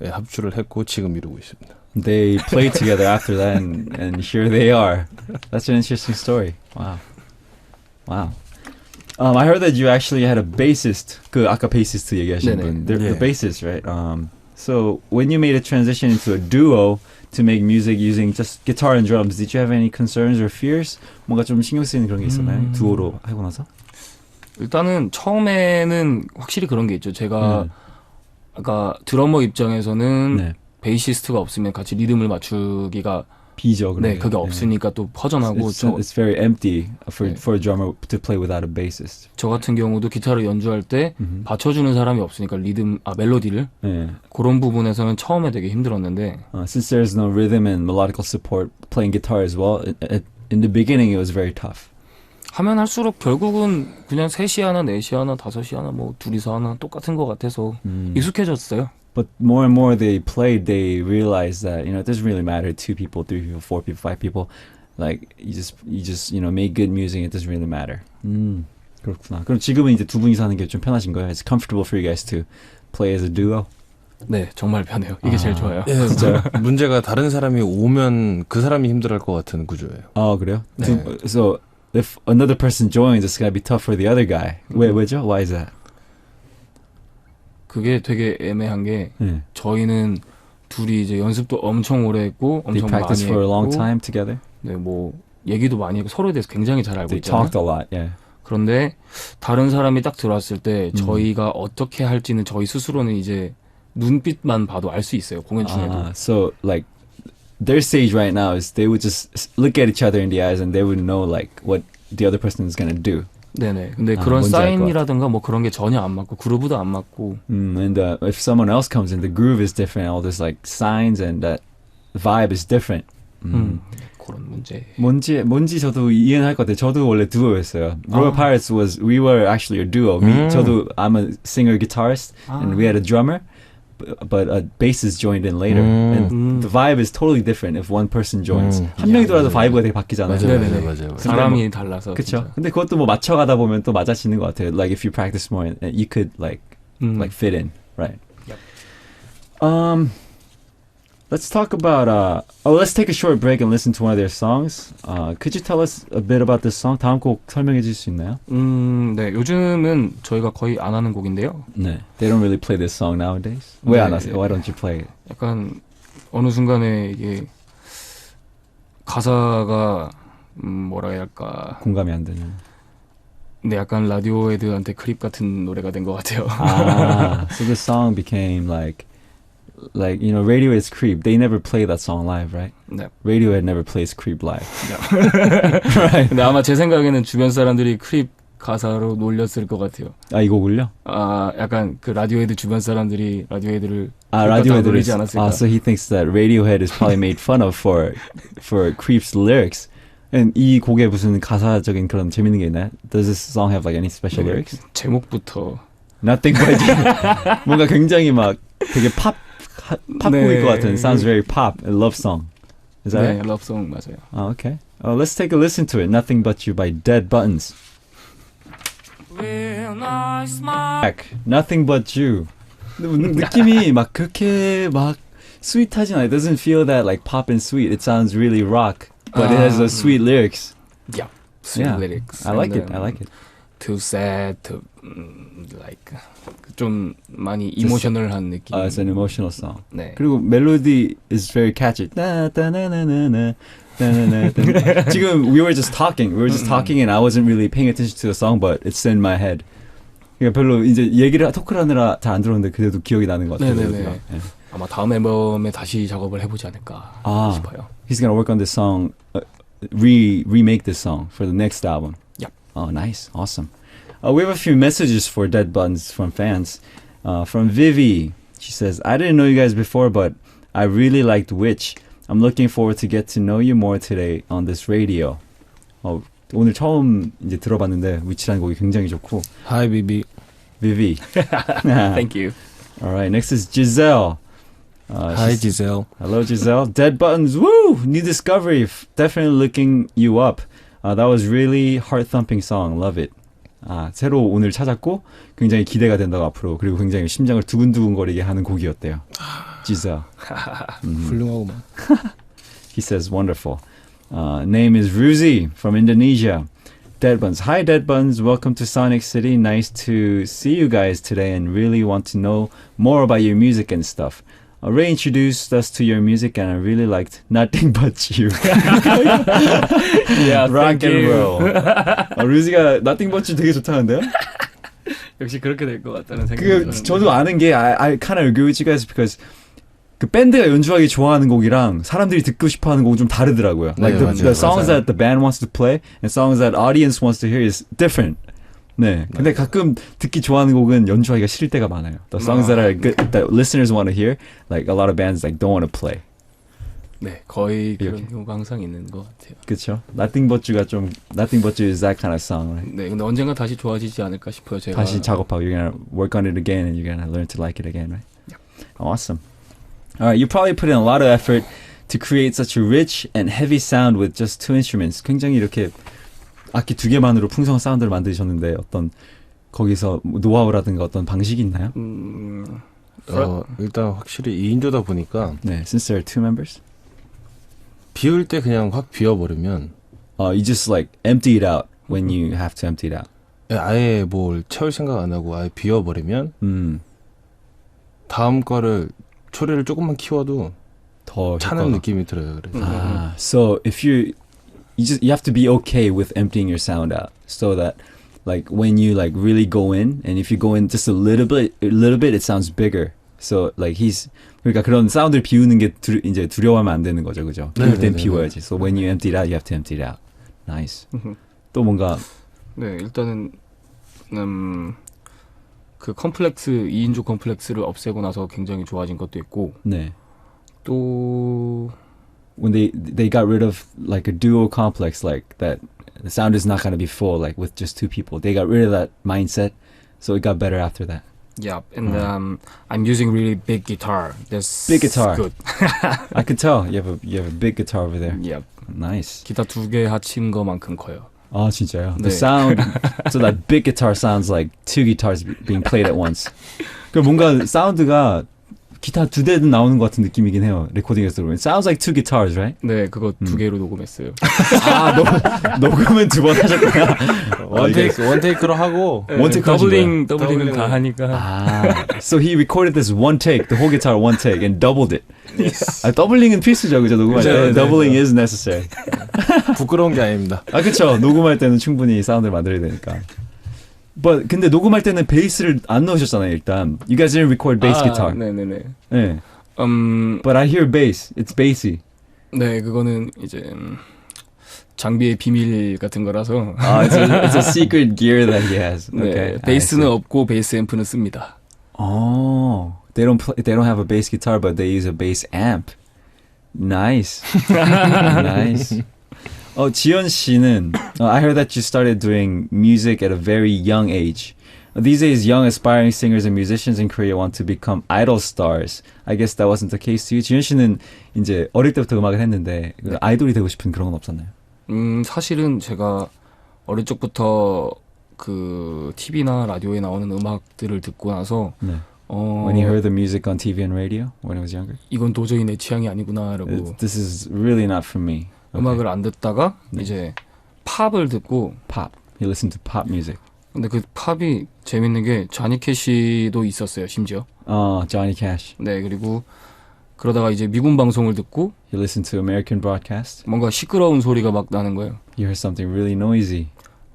합주를 했고 지금 이루고 있습니다. they played together after that, and here they are. That's an interesting story. Wow. Wow. I heard that you actually had a bassist. 그 아까 bassist 얘기하신 네네. 분. The 예. bassist, right? So when you made a transition into a duo to make music using just guitar and drums, did you have any concerns or fears? 뭔가 좀 신경 쓰이는 그런 게 있었나요? 두오로 하고 나서? 일단은 처음에는 확실히 그런 게 있죠. 제가 아까 드러머 입장에서는 네. 베이시스트가 없으면 같이 리듬을 맞추기가 비죠. 네, 그러면. 그게 없으니까 또 허전하고 It's very empty for 네. for a drummer to play without a bassist. 저 같은 경우도 기타를 연주할 때 받쳐주는 사람이 없으니까 멜로디를 네. 그런 부분에서는 처음에 되게 힘들었는데 Since there's no rhythm and melodical support playing guitar as well, in the beginning it was very tough. 하면 할수록 결국은 그냥 셋이 하나, 넷이 하나, 다섯이 하나, 뭐 둘이서 하나 똑같은 것 같아서 익숙해졌어요. But more and more they played, they realized that, it doesn't really matter 2 people, 3 people, 4 people, 5 people. Like you just make good music. It doesn't really matter. 그렇구나. 그럼 지금은 이제 두 분이서 하는 게 좀 편하신 거예요? It's comfortable for you guys to play as a duo? 네, 정말 편해요. 이게 제일 좋아요. 예, 진짜 문제가 다른 사람이 오면 그 사람이 힘들어할 것 같은 구조예요. 그래요? 네. So if another person joins, it's gonna be tough for the other guy. 왜죠? Why is that? 그게 되게 애매한 게 네. 저희는 둘이 이제 연습도 엄청 오래 했고 They 엄청 practiced 많이 for a long 했고 time together? 네, 뭐 얘기도 많이 했고 서로에 대해서 굉장히 잘 알고 They 있잖아요. talked a lot, yeah. 그런데 다른 사람이 딱 들어왔을 때 저희가 어떻게 할지는 저희 스스로는 이제 눈빛만 봐도 알 수 있어요. 공연 중에도. So like their stage right now is they would just look at each other in the eyes and they would know like what the other person is gonna do. 네네. 근데 그런 뭔지 알 것 사인이라든가 뭐 그런 게 전혀 안 맞고 그루브도 안 맞고 And if someone else comes in, the groove is different. All this like signs and that vibe is different. 그런 문제. 뭔지 저도 이해는 할 것 같아요. 저도 원래 duo였어요. Royal Pirates we were actually a duo. 저도 I'm a singer guitarist and we had a drummer. But a bassist joined in later, and the vibe is totally different if one person joins. 한 명이 들어와도 바이브가 되게 바뀌잖아요. 맞아요. 사람이 달라서. 그렇죠. 진짜. 근데 그것도 뭐 맞춰가다 보면 또 맞아지는 것 같아요. Like if you practice more, you could like fit in, right? Yep. Let's talk about. Let's take a short break and listen to one of their songs. Could you tell us a bit about this song? 다음 곡 설명해 줄 수 있나요? 네. 요즘은 저희가 거의 안 하는 곡인데요. 네. They don't really play this song nowadays. 왜 안 하세요? Why don't you play it? 약간 어느 순간에 이게 가사가 뭐라 해야 할까? 공감이 안 되는. 근데 약간 라디오헤드한테 크립 같은 노래가 된 것 같아요. So this song became like Radiohead's Creep. They never play that song live, right? 네. Radiohead never plays Creep live. right. 근데 아마 제 생각에는 주변 사람들이 크립 가사로 놀렸을 것 같아요. 이 곡을요? 약간 그 라디오헤드 주변 사람들이 라디오헤드를 라디오헤드를 놀리지 않았을까? So he thinks that Radiohead is probably made fun of for Creep's lyrics. And 이 곡에 무슨 가사적인 그런 재밌는 게 있나요? Does this song have like any special lyrics? 제목부터 Nothing but 뭔가 굉장히 막 되게 팝곡일 것 같은. Sounds very pop. A love song. Is that 네, right? 러브송 맞아요. Okay. Let's take a listen to it. Nothing But You by Dead Buttons. Nothing But You. 느낌이 막 그렇게 막 sweet하진 않아요. It doesn't feel that like pop and sweet. It sounds really rock, but it has those sweet lyrics. Yeah, sweet lyrics. I like it. I like it. Too sad, too like 좀 많이 이모셔널한 느낌. It's an emotional song. 네. 그리고 멜로디 is very catchy. 지금 we were just talking and I wasn't really paying attention to the song, but it's in my head. 그러니까 별로 이제 토크를 하느라 잘 안 들었는데 그래도 기억이 나는 것 같아요. 네네네. 아마 다음 앨범에 다시 작업을 해보지 않을까 싶어요. He's gonna work on this song, remake this song for the next album. Yep. Oh, nice, awesome. We have a few messages for Dead Buttons from fans. From Vivi, she says, "I didn't know you guys before, but I really liked Witch. I'm looking forward to get to know you more today on this radio." 오늘 처음 이제 들어봤는데 Witch라는 곡이 굉장히 좋고. Hi, Bibi. Vivi. Thank you. All right, next is Giselle. Hi, Giselle. Hello, Giselle. Dead Buttons, woo! New discovery. Definitely looking you up. That was really heart-thumping song. Love it. 새로 오늘 찾았고 굉장히 기대가 된다고 앞으로. 그리고 굉장히 심장을 두근두근거리게 하는 곡이었대요. Giselle. 훌륭하구만. He says, wonderful. Name is Ruzi from Indonesia. Dead Buns. Hi, Dead Buns. Welcome to Sonic City. Nice to see you guys today and really want to know more about your music and stuff. Ray introduced us to your music and I really liked Nothing But You. Yeah, Rock thank and you. roll. 루지가 Nothing But You 되게 좋다는데요? 역시 그렇게 될 것 같다는 생각이 드는데. 저도 아는 게 I kind of agree with you guys because 그 밴드가 연주하기 좋아하는 곡이랑 사람들이 듣고 싶어하는 곡은 좀 다르더라고요. Like 네, the 맞아요, songs 맞아요. that the band wants to play and songs that audience wants to hear is different. 네. 근데 가끔 듣기 좋아하는 곡은 연주하기가 싫을 때가 많아요. The songs that are good, that listeners want to hear, like a lot of bands like don't want to play. 네, 거의 그런 이렇게. 경우가 항상 있는 것 같아요. 그렇죠? Nothing But You가 좀 Nothing But You is that kind of song, right? 네, 근데 언젠가 다시 좋아지지 않을까 싶어요. 제가 다시 작업하고 you're gonna work on it again and you're gonna learn to like it again, right? Awesome. All right, you probably put in a lot of effort to create such a rich and heavy sound with just two instruments. 굉장히 이렇게 악기 두 개만으로 풍성한 사운드를 만드셨는데 어떤 거기서 노하우라든가 어떤 방식이 있나요? 일단 확실히 2인조다 보니까 네, since there are two members, 비울 때 그냥 확 비워버리면 you just like empty it out when you have to empty it out. 아예 뭘 채울 생각 안 하고 아예 비워버리면 다음 거를 소리를 조금만 키워도 더 차는 효과가- 느낌이 들어요. 그래서 So if you have to be okay with emptying your sound out, so that like when you like really go in, and if you go in just a little bit, it sounds bigger. So like 그러니까 그런 사운드를 비우는 게 이제 두려워하면 안 되는 거죠, 그죠? 비울 땐 네네네네. 비워야지. So when you empty it out, you have to empty it out. Nice. 또 뭔가 네, 일단은 그 컴플렉스 2인조 컴플렉스를 없애고 나서 굉장히 좋아진 것도 있고 네. 또 When they got rid of like a duo complex, like that the sound is not going to be full like with just two people. They got rid of that mindset, so it got better after that. yeah, and I'm using really big guitar. That's Big guitar. good. I could tell you have a big guitar over there. Yeah, Nice. 기타 두 개 합친 거만큼 커요. 아 진짜요? The 네. sound, so that big guitar sounds like two guitars being played at once. 그 뭔가 사운드가 기타 두 대는 나오는 것 같은 느낌이긴 해요. 레코딩에서 들으면. It sounds like two guitars, right? 네, 그거 두 개로 녹음했어요. 아 녹음은 두 번 하셨구나. 원테이크로 하고 One take 하신 더블링은 다 하니까. 아, so he recorded this one take, the whole guitar one take, and doubled it. 아, 더블링은 필수죠, 그죠? 녹음할 때. 네, 네, Doubling is necessary. 부끄러운 게 아닙니다. 아, 그쵸. 녹음할 때는 충분히 사운드를 만들어야 되니까. But 근데 녹음할 때는 베이스를 안 넣으셨잖아요, 일단. You guys didn't record bass guitar. 네네네. 네. But I hear bass. It's bassy. 네, 그거는 이제 장비의 비밀 같은 거라서. It's a secret gear that he has. 네, Okay. 베이스는 없고 베이스 앰프는 씁니다. Oh, they don't have a bass guitar, but they use a bass amp. Nice. Nice. 지연 씨는 I heard that you started doing music at a very young age. These days, young aspiring singers and musicians in Korea want to become idol stars. I guess that wasn't the case to you. 지연 씨는 이제 어릴 때부터 음악을 했는데 그 아이돌이 되고 싶은 그런 건 없었나요? 사실은 제가 어릴 적부터 그 TV나 라디오에 나오는 음악들을 듣고 나서 네. When you heard the music on TV and radio when I was younger? 이건 도저히 내 취향이 아니구나라고 This is really not for me. 음악을 안 듣다가 이제 팝을 듣고 Pop. You listen to pop music. 근데 그 팝이 재밌는 게 자니 캐시도 있었어요, 심지어. Johnny Cash. 네, 그리고 그러다가 이제 미군 방송을 듣고 You listen to American broadcast. 뭔가 시끄러운 소리가 막 나는 거예요. You heard something really noisy.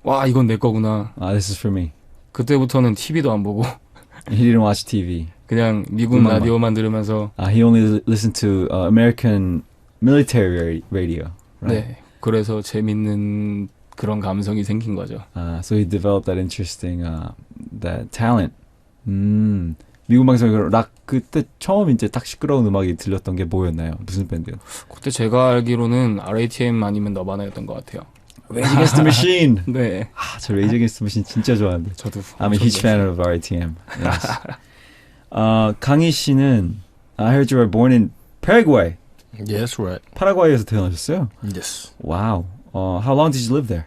와, 이건 내 거구나. This is for me. 그때부터는 TV도 안 보고 He didn't watch TV. 그냥 미군 음악만. 라디오만 들으면서 He only listened to American military radio. Right? 네, 그래서 재밌는 그런 감성이 생긴 거죠. So he developed that interesting that talent. 미국 방송에 락 그때 처음 이제 딱 시끄러운 음악이 들렸던 게 뭐였나요? 무슨 밴드요? 그때 제가 알기로는 RATM 아니면 너바나였던 것 같아요. Rage Against the Machine. 네, 저 Rage Against the Machine 진짜 좋아하는데. 저도. I'm a huge fan of RATM. Yes. 강희 씨는 I heard you were born in Paraguay. Yes, right. 파라과이에서 태어나셨어요? Yes. Wow. How long did you live there?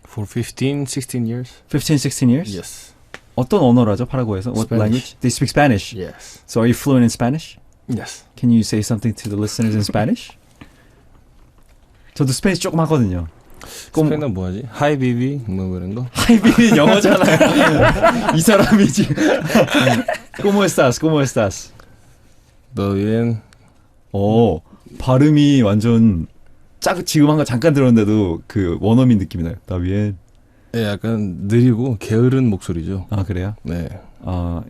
For 15, 16 years. 15, 16 years? Yes. 어떤 언어라죠, 파라과이에서? What Spanish. language? They speak Spanish. Yes. So are you fluent in Spanish? Yes. Can you say something to the listeners in Spanish? 저도 스페니쉬 조금 하거든요. 스페인어 뭐하지? Hi, baby. 뭐 이런 거? 하이비는 영어잖아요. 이 사람이 지금. ¿Cómo estás? ¿Cómo estás? Todo bien. 발음이 완전 지금 한 거 잠깐 들었는데도 그 원어민 느낌이 나요. 나 bien. 예, 약간 느리고 게으른 목소리죠. 아, 그래요? 네.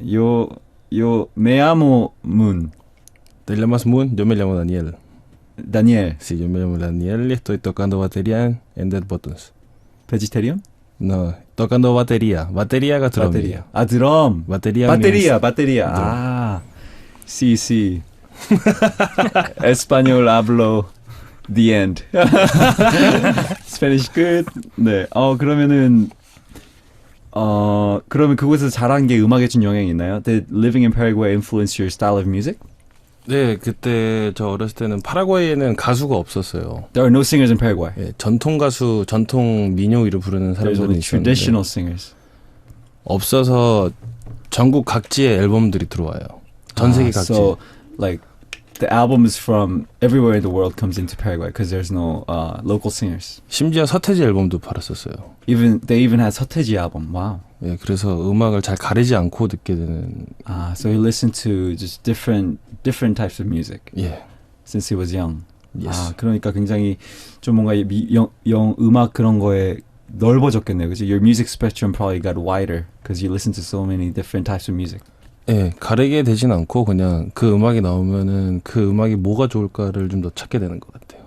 Yo me llamo Moon. ¿Te llamas Moon? Yo me llamo Daniel. Daniel. Sí, yo me llamo Daniel y estoy tocando batería en Dead Buttons. Vegetarian? No, tocando batería. 바테리아가 드럼이에요. 아, 드럼. 바테리아. 바테리아. 아, sí. Español hablo. The end. 스페니쉬 끝. 네. 그러면은 그러면 그곳에서 자란 게 음악에 준 영향이 있나요? Did living in Paraguay influence your style of music? 네, 그때 저 어렸을 때는 파라과이에는 가수가 없었어요. There are no singers in Paraguay. 예, 전통 가수, 전통 민요를 부르는 There's 사람들은 only 있었는데 traditional singers. 없어서 전국 각지의 앨범들이 들어와요. 전 세계 각지. So, like, the albums from everywhere in the world comes into Paraguay because there's no local singers. 심지어 서태지 앨범도 팔았었어요. They even had 서태지 album. Wow. 예, 그래서 음악을 잘 가리지 않고 듣게 되는. So he listened to just different types of music. 예. Since he was young. Yes. 그러니까 굉장히 좀 뭔가 음악 그런 거에 넓어졌겠네요. 그죠? Your music spectrum probably got wider because you listen to so many different types of music. 예, 가리게 되진 않고 그냥 그 음악이 나오면은 그 음악이 뭐가 좋을까를 좀 더 찾게 되는 것 같아요.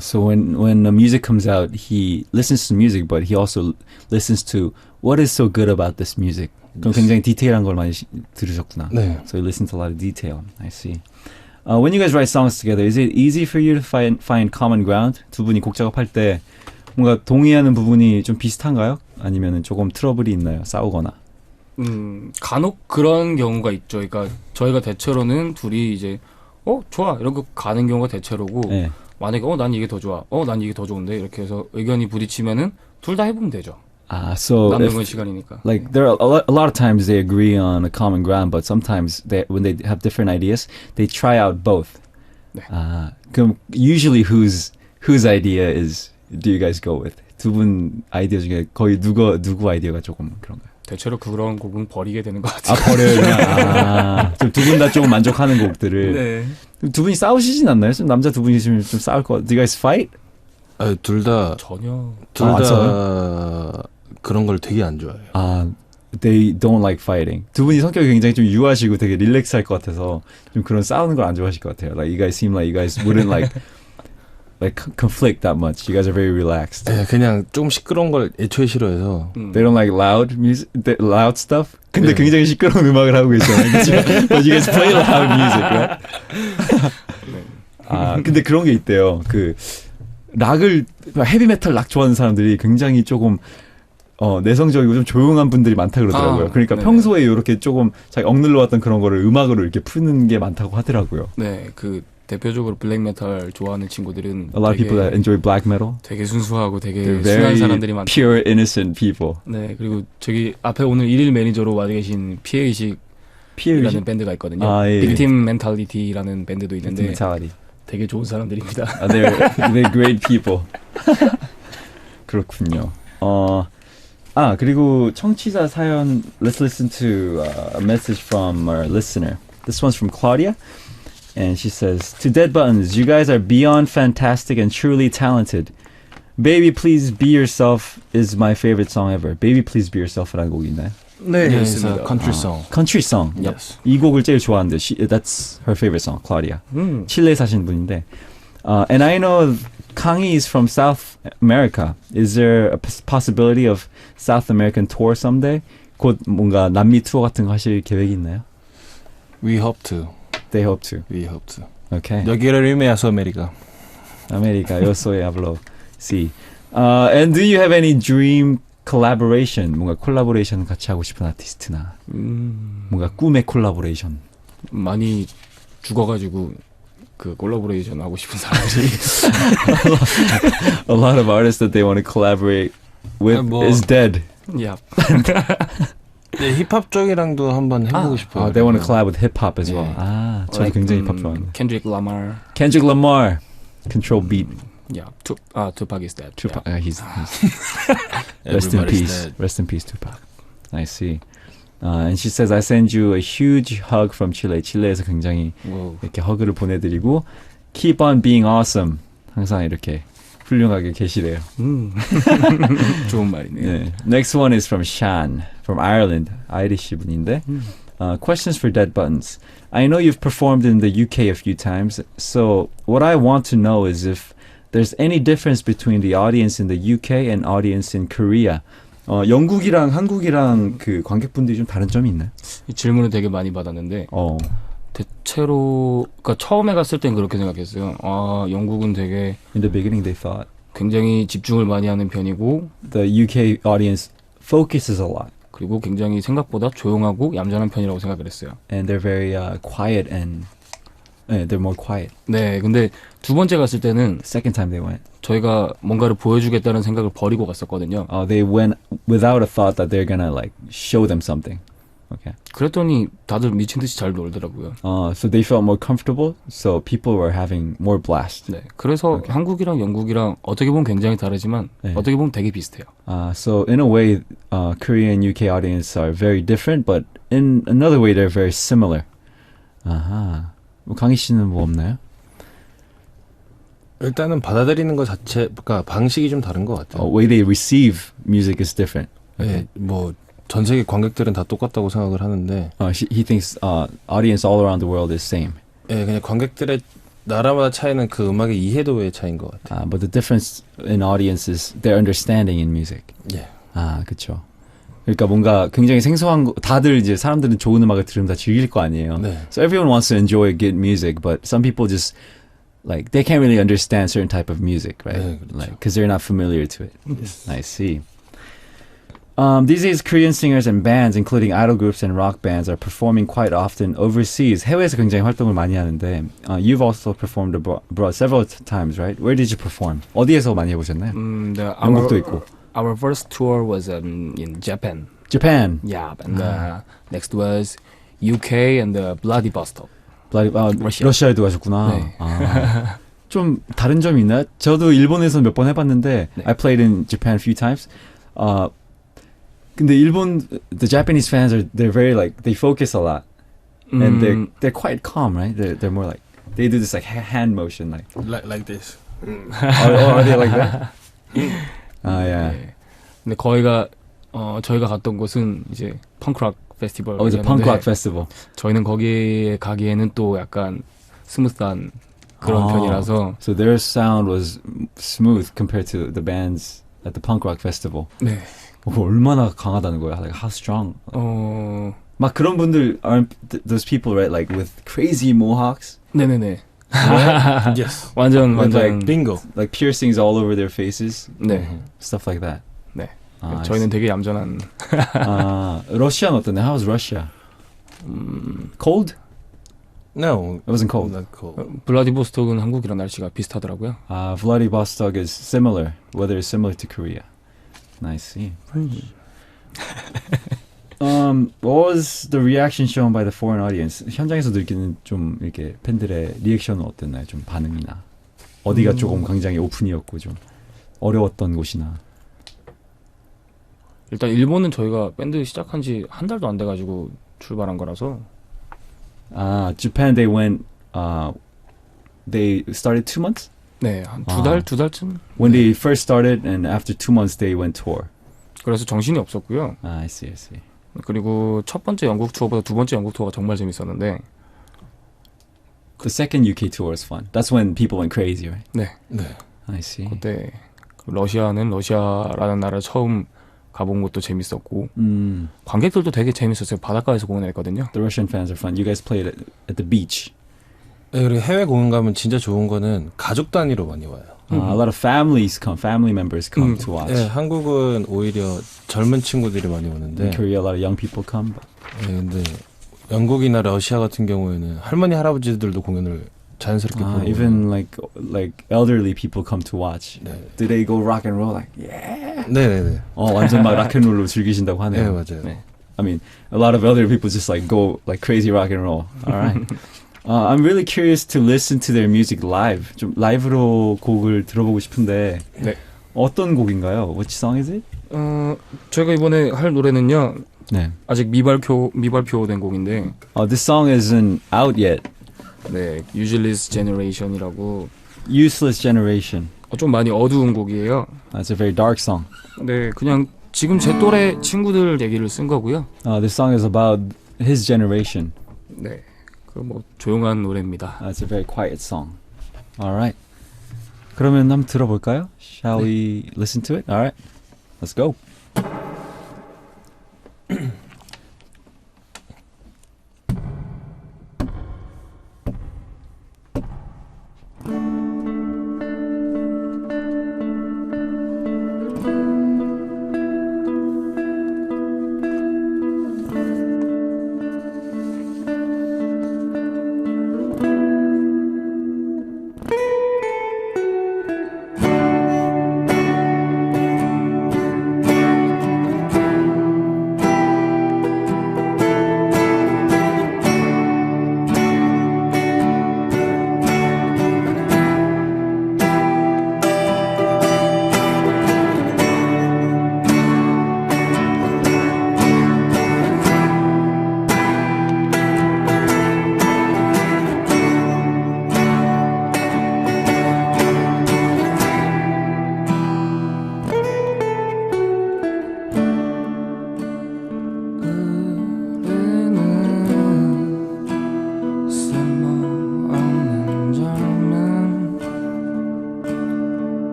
So when the music comes out, he listens to music, but he also listens to what is so good about this music. 그럼 굉장히 디테일한 걸 많이 들으셨구나. 네. So you listen to a lot of detail. I see. When you guys write songs together, is it easy for you to find common ground? 두 분이 곡 작업할 때 뭔가 동의하는 부분이 좀 비슷한가요? 아니면 조금 트러블이 있나요? 싸우거나. 간혹 그런 경우가 있죠. 그러니까 저희가 대체로는 둘이 이제 좋아 이러고 가는 경우가 대체로고 네. 만약에 난 이게 더 좋아, 난 이게 더 좋은데 이렇게 해서 의견이 부딪히면은 둘 다 해보면 되죠. So 남는 건 시간이니까. Like there are a lot of times they agree on a common ground, but sometimes when they have different ideas, they try out both. 네. 그럼 usually whose idea do you guys go with? 두 분 아이디어 중에 거의 누구 아이디어가 조금 그런가요? 대체로 그런 곡은 버리게 되는 것 같아요. 버려요. 그냥. 두 분 다 조금 만족하는 곡들을. 네. 두 분이 싸우시진 않나요? 남자 두 분이 좀 싸울 것 같아요. Do you guys fight? 둘 다 그런 걸 되게 안 좋아해요. They don't like fighting. 두 분이 성격이 굉장히 좀 유하시고 되게 릴렉스할 것 같아서 좀 그런 싸우는 걸 안 좋아하실 것 같아요. Like you guys seem like you guys wouldn't like conflict that much. You guys are very relaxed. 네, 그냥 조금 시끄러운 걸 애초에 싫어해서. They don't like loud music, loud stuff. 근데 네. 굉장히 시끄러운 음악을 하고 계시잖아요. But you guys play loud music, right? 근데 그런 게 있대요. 그 락을 헤비메탈 락 좋아하는 사람들이 굉장히 조금 내성적이고 좀 조용한 분들이 많다 그러더라고요. 그러니까 네네. 평소에 이렇게 조금 자기 억눌러 왔던 그런 거를 음악으로 이렇게 푸는 게 많다고 하더라고요. 네, 그 대표적으로 블랙메탈 좋아하는 친구들은 A lot of people that enjoy black metal. 되게 순수하고 되게 They're 순한 very 사람들이 많다. pure, innocent people. 네, 그리고 저기 앞에 오늘 일일 매니저로 와 계신 피해의식이라는 피해의식? 밴드가 있거든요. 예. 빅팀 멘탈리티라는 밴드도 있는데 mentality. 되게 좋은 사람들입니다. They're great people. 그렇군요. 그리고 청취자 사연. Let's listen to a message from our listener. This one's from Claudia. And she says, to Dead Buttons, you guys are beyond fantastic and truly talented. Baby Please Be Yourself is my favorite song ever. Baby Please Be Yourself라는 곡이 있나요? 네, 있습니다. country song. Country song. Yes. 이 곡을 제일 좋아하는데 that's her favorite song, Claudia. 칠레에 사시는 분인데. And I know Kangi is from South America. Is there a possibility of South American tour someday? 곧 뭔가 남미 투어 같은 거 하실 계획이 있나요? We hope to. They hope to. We hope to. Okay. Yo quiero irme a Sudamérica. América, yo soy hablo. Sí. And do you have any dream collaboration? 뭔가 콜라보레이션 같이 하고 싶은 아티스트나 뭔가 꿈의 콜라보레이션. 많이 죽어가지고 그 콜라보레이션 하고 싶은 사람들이 A lot of artists that they want to collaborate with 뭐, is dead. 야. 네, 힙합 쪽이랑도 한번 해보고 싶어요. They want to collab with hip hop as well. 네. 아, 저도 굉장히 힙합 좋아합니다. Kendrick Lamar. Kendrick Lamar, Control Beat. Yeah, Tupac is dead. Tupac, Yeah. he's rest in Everybody's peace. dead. Rest in peace, Tupac. I see. And she says, I send you a huge hug from Chile. 칠레에서 굉장히 Whoa. 이렇게 허그를 보내드리고 keep on being awesome. 항상 이렇게 훌륭하게 계시래요. 좋은 말이네요. 네. Next one is from Shan from Ireland. 아이리시 분인데 questions for Dead Buttons. I know you've performed in the UK a few times, so what I want to know is if there's any difference between the audience in the UK and audience in Korea. 영국이랑 한국이랑 그 관객분들이 좀 다른 점이 있나요? 이 질문을 되게 많이 받았는데 대체로 그러니까 처음에 갔을 땐 그렇게 생각했어요. 아, 영국은 되게 In the beginning, they thought 굉장히 집중을 많이 하는 편이고 the UK audience focuses a lot, 그리고 굉장히 생각보다 조용하고 얌전한 편이라고 생각을 했어요. and they're very quiet and they're more quiet. 네, 근데 두 번째 갔을 때는 Second time they went, 저희가 뭔가를 보여주겠다는 생각을 버리고 갔었거든요. they went without a thought that they're gonna like show them something. Okay. 그랬더니 다들 미친 듯이 잘 놀더라고요. So they felt more comfortable. So people were having more blast. 네, 그래서 Okay. 한국이랑 영국이랑 어떻게 보면 굉장히 다르지만 네. 어떻게 보면 되게 비슷해요. So in a way, Korean and UK audience are very different, but in another way, they're very similar. 아하. 뭐 강희 씨는 뭐 없나요? 일단은 받아들이는 것 자체, 그러니까 방식이 좀 다른 것 같아요. way they receive music is different. 네, 뭐 전 세계 관객들은 다 똑같다고 생각을 하는데, He thinks audience all around the world is same. 예, 그냥 관객들의 나라마다 차이는 그 음악의 이해도의 차이인 것 같아요. But the difference in audience is their understanding in music. 예. 그렇죠. 그러니까 뭔가 굉장히 생소한 거, 다들 이제 사람들은 좋은 음악을 들으면 다 즐길 거 아니에요. 네. So everyone wants to enjoy good music, but some people just like they can't really understand certain type of music, right? 네, 그렇죠. Like because they're not familiar to it. I see. These days, Korean singers and bands, including idol groups and rock bands, are performing quite often overseas. 해외에서 굉장히 활동을 많이 하는데, you've also performed abroad several times, right? Where did you perform? 어디에서 많이 해보셨나요? 영국도 있고. Our first tour was in Japan. Japan. Yeah, and next was UK and Vladivostok. 러시아에도 가셨구나. 네. 좀 다른 점이 있나요? 저도 일본에서 몇 번 해봤는데, 네. I played in Japan a few times. 근데 일본, the Japanese fans they're very like, they focus a lot. And they're quite calm, right? They're more like, they do this like hand motion, like. Like this. Are they like that? Yeah. 네. 근데 저희가 갔던 곳은 이제 펑크락 페스티벌. It's a punk rock festival. 저희는 거기에 가기에는 또 약간 스무스한 그런 편이라서. So their sound was smooth compared to the bands at the punk rock festival. 네. 얼마나 강하다는 거야? Like how strong? 막 그런 분들 aren't those people, right? Like with crazy mohawks. 네네네. Yes. 완전 like bingo. Like piercings all over their faces. 네. Stuff like that. 네. I 저희는 see. 되게 얌전한. 러시아는 어떤데? How was Russia? Cold? No, It wasn't cold. not cold. 블라디보스톡은 한국이랑 날씨가 비슷하더라고요. Vladivostok is similar. Weather is similar to Korea. I see. What was the reaction shown by the foreign audience? 현장에서 느끼는 좀 이렇게 팬들의 리액션은 어땠나요? 좀 반응이나 어디가 조금 굉장히 오픈이었고 좀 어려웠던 곳이나. 일단 일본은 저희가 밴드 시작한 지 한 달도 안 돼가지고 출발한 거라서. Japan they went. They started 2 months. 네, 한 두 달쯤. When they first started, and after 2 months they went tour. 그래서 정신이 없었고요. I see. 그리고 첫 번째 영국 투어보다 두 번째 영국 투어가 정말 재밌었는데. The second UK tour was fun. That's when people went crazy, right? 네. 네. I see. 그때 러시아는 러시아라는 나라를 처음 가본 것도 재밌었고 관객들도 되게 재밌었어요. 바닷가에서 공연했거든요. The Russian fans are fun. You guys played at the beach. 네, 그리고 해외 공연 가면 진짜 좋은 거는 가족 단위로 많이 와요. A lot of family members come to watch. 네, 한국은 오히려 젊은 친구들이 많이 오는데, In Korea, a lot of young people come. 네, 근데 영국이나 러시아 같은 경우에는 할머니 할아버지들도 공연을 자연스럽게 보고 Even like elderly people come to watch. 네. Do they go rock and roll? Like yeah. 네네네. 완전 막 락앤롤로 즐기신다고 네, 하네요. 맞아요. 네. I mean, a lot of other people just like go like crazy rock and roll. All right. I'm really curious to listen to their music live. 좀 라이브로 곡을 들어보고 싶은데 네. 어떤 곡인가요? Which song is it? 저희가 이번에 할 노래는요. 네. 아직 미발표된 곡인데 This song isn't out yet. 네, Useless Generation이라고 Useless Generation. 좀 많이 어두운 곡이에요. It's a very dark song. 네, 그냥 지금 제 또래 친구들 얘기를 쓴 거고요. This song is about his generation. 네, 그 뭐 조용한 노래입니다. It's a very quiet song. All right. 그러면 한번 들어볼까요? Shall we listen to it? All right. Let's go.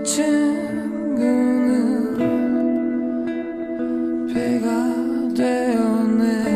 친구는 비가 되었네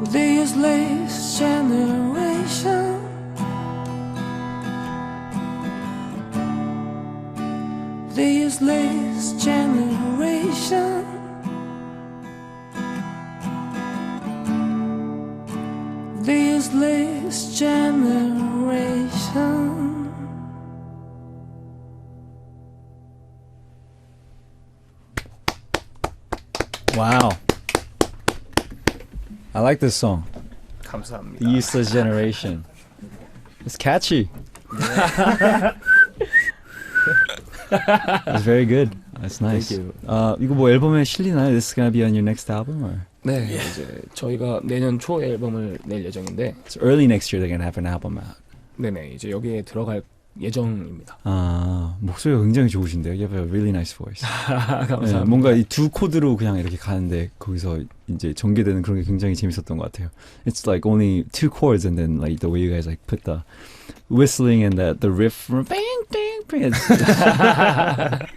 This latest generation This latest generation This latest generation Wow. I like this song. 감사합니다. The Useless Generation. It's catchy. It's very good. That's nice. Thank you. 이거 뭐 앨범에 실리나요? This is gonna be on your next album, or 네, 이제 저희가 내년 초에 앨범을 낼 예정인데, it's early next year they're gonna have an album out. 네네, 이제 여기에 들어갈 예정입니다. 목소리가 굉장히 좋으신데요. You have a really nice voice. 감사합니다. 네, 뭔가 이 두 코드로 그냥 이렇게 가는데 거기서 이제 전개되는 그런 게 굉장히 재밌었던 것 같아요. It's like only two chords and then like the way you guys like put the whistling and the riff. Bang, bang, bang.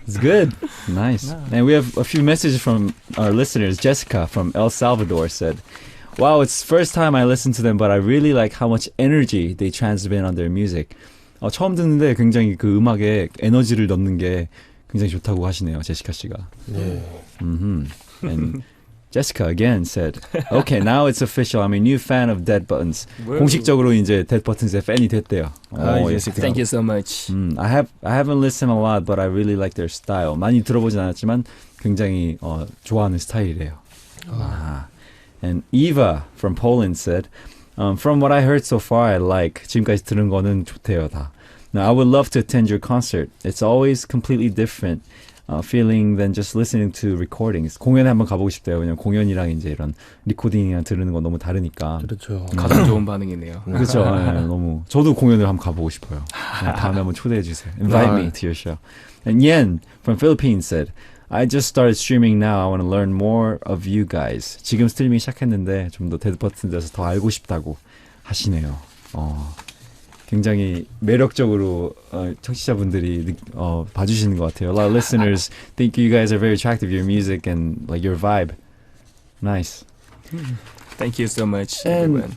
It's good. Nice. And we have a few messages from our listeners. Jessica from El Salvador said, "Wow, it's first time I listen to them, but I really like how much energy they transmit on their music." 처음 듣는데 굉장히 그 음악에 에너지를 넣는 게 굉장히 좋다고 하시네요, 제시카 씨가. 네. And Jessica again said, "Okay, now it's official. I'm a new fan of Dead Buttons." 공식적으로 이제 Dead Buttons의 팬이 됐대요. 제시카. Thank you so much. I haven't listened a lot, but I really like their style. 많이 들어보진 않았지만 굉장히 좋아하는 스타일이에요. And Eva from Poland said, "From what I heard so far, I like." 지금까지 들은 거는 좋대요 다. Now, I would love to attend your concert. It's always completely different feeling than just listening to recordings. 공연에 한번 가보고 싶대요. 왜냐면 공연이랑 이제 이런 리코딩이랑 들으는 건 너무 다르니까. 그렇죠. 가장 좋은 반응이네요. 그렇죠. 네, 너무 저도 공연을 한번 가보고 싶어요. 네, 다음에 한번 초대해 주세요. Invite me to your show. And Yen from Philippines said, "I just started streaming now. I want to learn more of you guys." 지금 스트리밍 시작했는데 좀 더 데드 버튼 돼서 더 알고 싶다고 하시네요. 굉장히 매력적으로 청취자분들이 봐주시는 것 같아요. A lot of listeners think you guys are very attractive. Your music and like your vibe. Nice. Thank you so much, And everyone.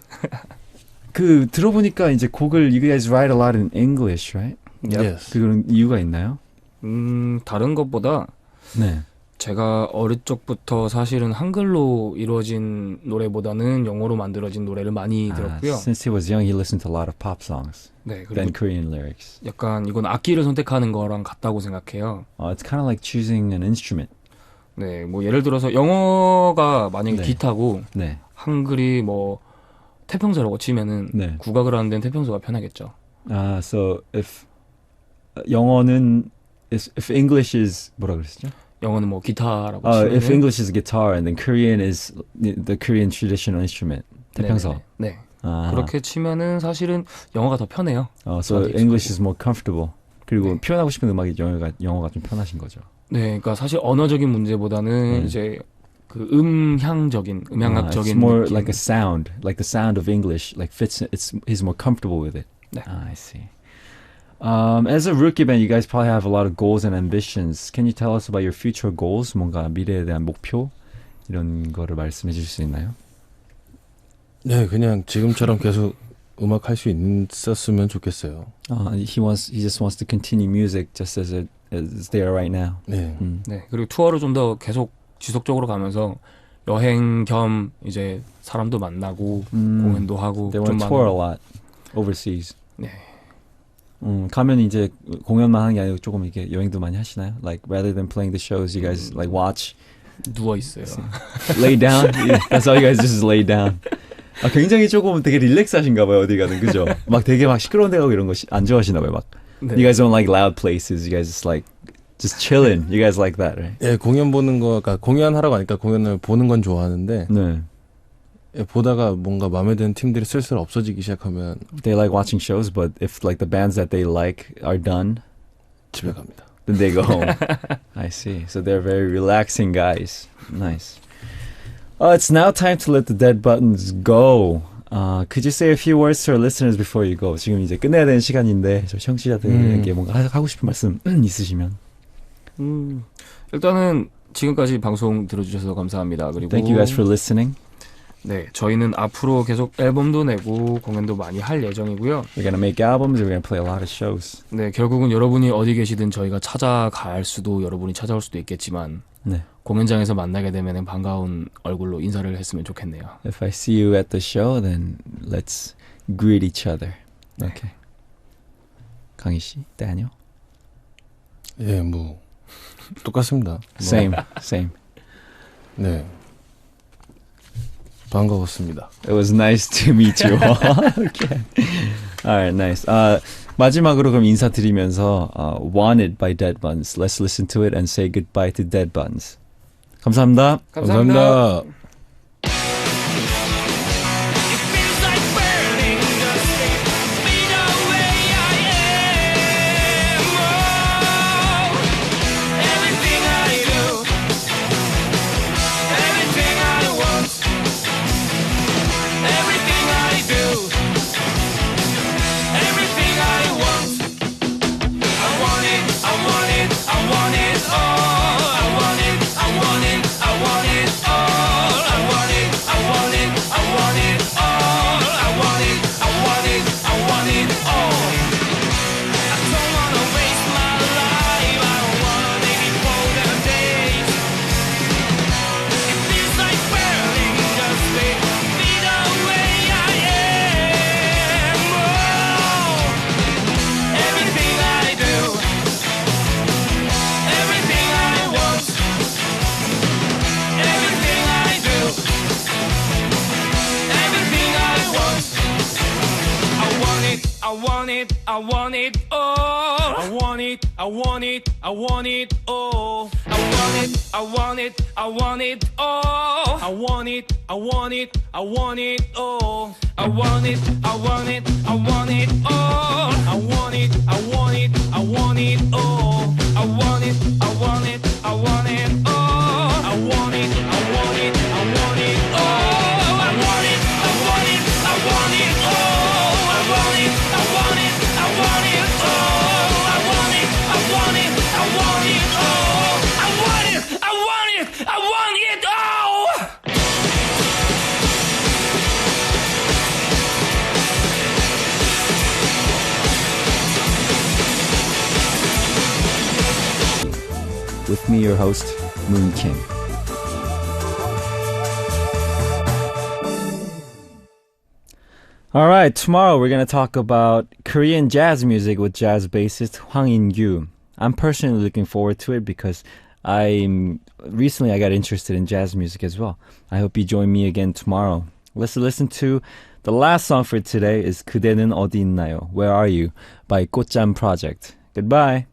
그 들어보니까 이제 곡을 you guys write a lot in English, right? Yes. 그런 이유가 있나요? 다른 것보다 네. 제가 어릴 적부터 사실은 한글로 이루어진 노래보다는 영어로 만들어진 노래를 많이 들었고요. Since he was young, he listened to a lot of pop songs. 네, Then 그리고 Korean lyrics. 약간 이건 악기를 선택하는 거랑 같다고 생각해요. It's kind of like choosing an instrument. 네, 뭐 예를 들어서 영어가 만약에 네. 기타고 네. 한글이 뭐 태평소라고 치면은 네. 국악을 하는 데는 태평소가 편하겠죠. So if 영어는 if English is 뭐라 그랬죠? 영어는 뭐 기타라고 If 치면은 English is guitar and then Korean is the Korean traditional instrument. 태평소. 네. 그렇게 치면은 사실은 영어가 더 편해요. So 저도 English 익숙하고. is more comfortable. 그리고 네. 표현하고 싶은 음악이 영어가 좀 편하신 거죠. 네, 그러니까 사실 언어적인 문제보다는 이제 그 음향적인, 음향학적인 It's more 느낌. like a sound, like the sound of English, like fits. He's more comfortable with it. 네. I see. As a rookie band, you guys probably have a lot of goals and ambitions. Can you tell us about your future goals? 뭔가 미래에 대한 목표 이런 거를 말씀해 주실 수 있나요? 네, 그냥 지금처럼 계속 음악 할 수 있었으면 좋겠어요. He just wants to continue music just as they are right now. 네. 네, 그리고 투어를 좀 더 계속 지속적으로 가면서 여행 겸 이제 사람도 만나고 공연도 하고 They 좀 want to tour a 많아요. lot overseas. 네. 가면 이제 공연만 하는 게 아니고 조금 이렇게 여행도 많이 하시나요? Like rather than playing the shows, you guys like watch, 누워 있어요. lay down. Yeah, that's all you guys just lay down. 아, 굉장히 조금 되게 릴렉스하신가 봐요. 어디 가든 그죠? 막 되게 막 시끄러운 데 가고 이런 거 안 좋아하시나 봐요. 막 네. You guys don't like loud places. You guys just like just chilling. You guys like that, right? 예, 공연 보는 거, 그러니까 공연하러 가니까 공연을 보는 건 좋아하는데 네. 예, 보다가 뭔가 마음에 드는 팀들이 슬슬 없어지기 시작하면 They like watching shows, but if like the bands that they like are done, 집에 갑니다. then they go home. I see. So they're very relaxing guys. Nice. It's now time to let the dead buttons go. Could you say a few words to our listeners before you go? 지금 이제 끝내야 되는 시간인데 저 청취자들에게 뭔가 하고 싶은 말씀 있으시면. 일단은 지금까지 방송 들어주셔서 감사합니다. 그리고 Thank you guys for listening. 네, 저희는 앞으로 계속 앨범도 내고 공연도 많이 할 예정이고요. We're gonna make albums. We're gonna play a lot of shows. 네, 결국은 여러분이 어디 계시든 저희가 찾아갈 수도 여러분이 찾아올 수도 있겠지만 네. 공연장에서 만나게 되면 반가운 얼굴로 인사를 했으면 좋겠네요. If I see you at the show, then let's greet each other. Okay. 강희 씨, Daniel. 예, 뭐 똑같습니다. Same, same. 네. 반가웠습니다. It was nice to meet you all. Okay. Alright, nice. 마지막으로 그럼 인사드리면서 Wanted by Dead Buns. Let's listen to it and say goodbye to Dead Buns. 감사합니다. 감사합니다. It feels like burning the state, be the way I am. Oh, everything I do, everything I want, everything I do, everything I want. I want it, I want it, I want it all. I want it, I want it, I want it all. I want it, I want it, I want it all. I want it, I want it, I want it all. I don't wanna waste my life. I don't wanna live in golden days. It feels like burning just to be the way I am. Oh, everything I do, everything I want, everything I do, everything I want. I want it, I want it, I want it all. I want it, I want it, I want it all. I want it, I want it, I want it all. I want it, I want it, I want it all. I want it, I want it, I want it all. I want it, I want it, I want it all. I want it, I want it, I want it all. I want it, I want it, I want it all. I want it, I want it, I want it all. I want it, I want it, I want it all. I want it, I want it, I want it all. I want it, I want it, I want it all. With me, your host, Moon Kim. All right, tomorrow we're going to talk about Korean jazz music with jazz bassist Hwang In-gyu. I'm personally looking forward to it because recently I got interested in jazz music as well. I hope you join me again tomorrow. Let's listen to the last song for today is 그대는 어디 있나요? Where Are You by 꽃잠 Project. Goodbye.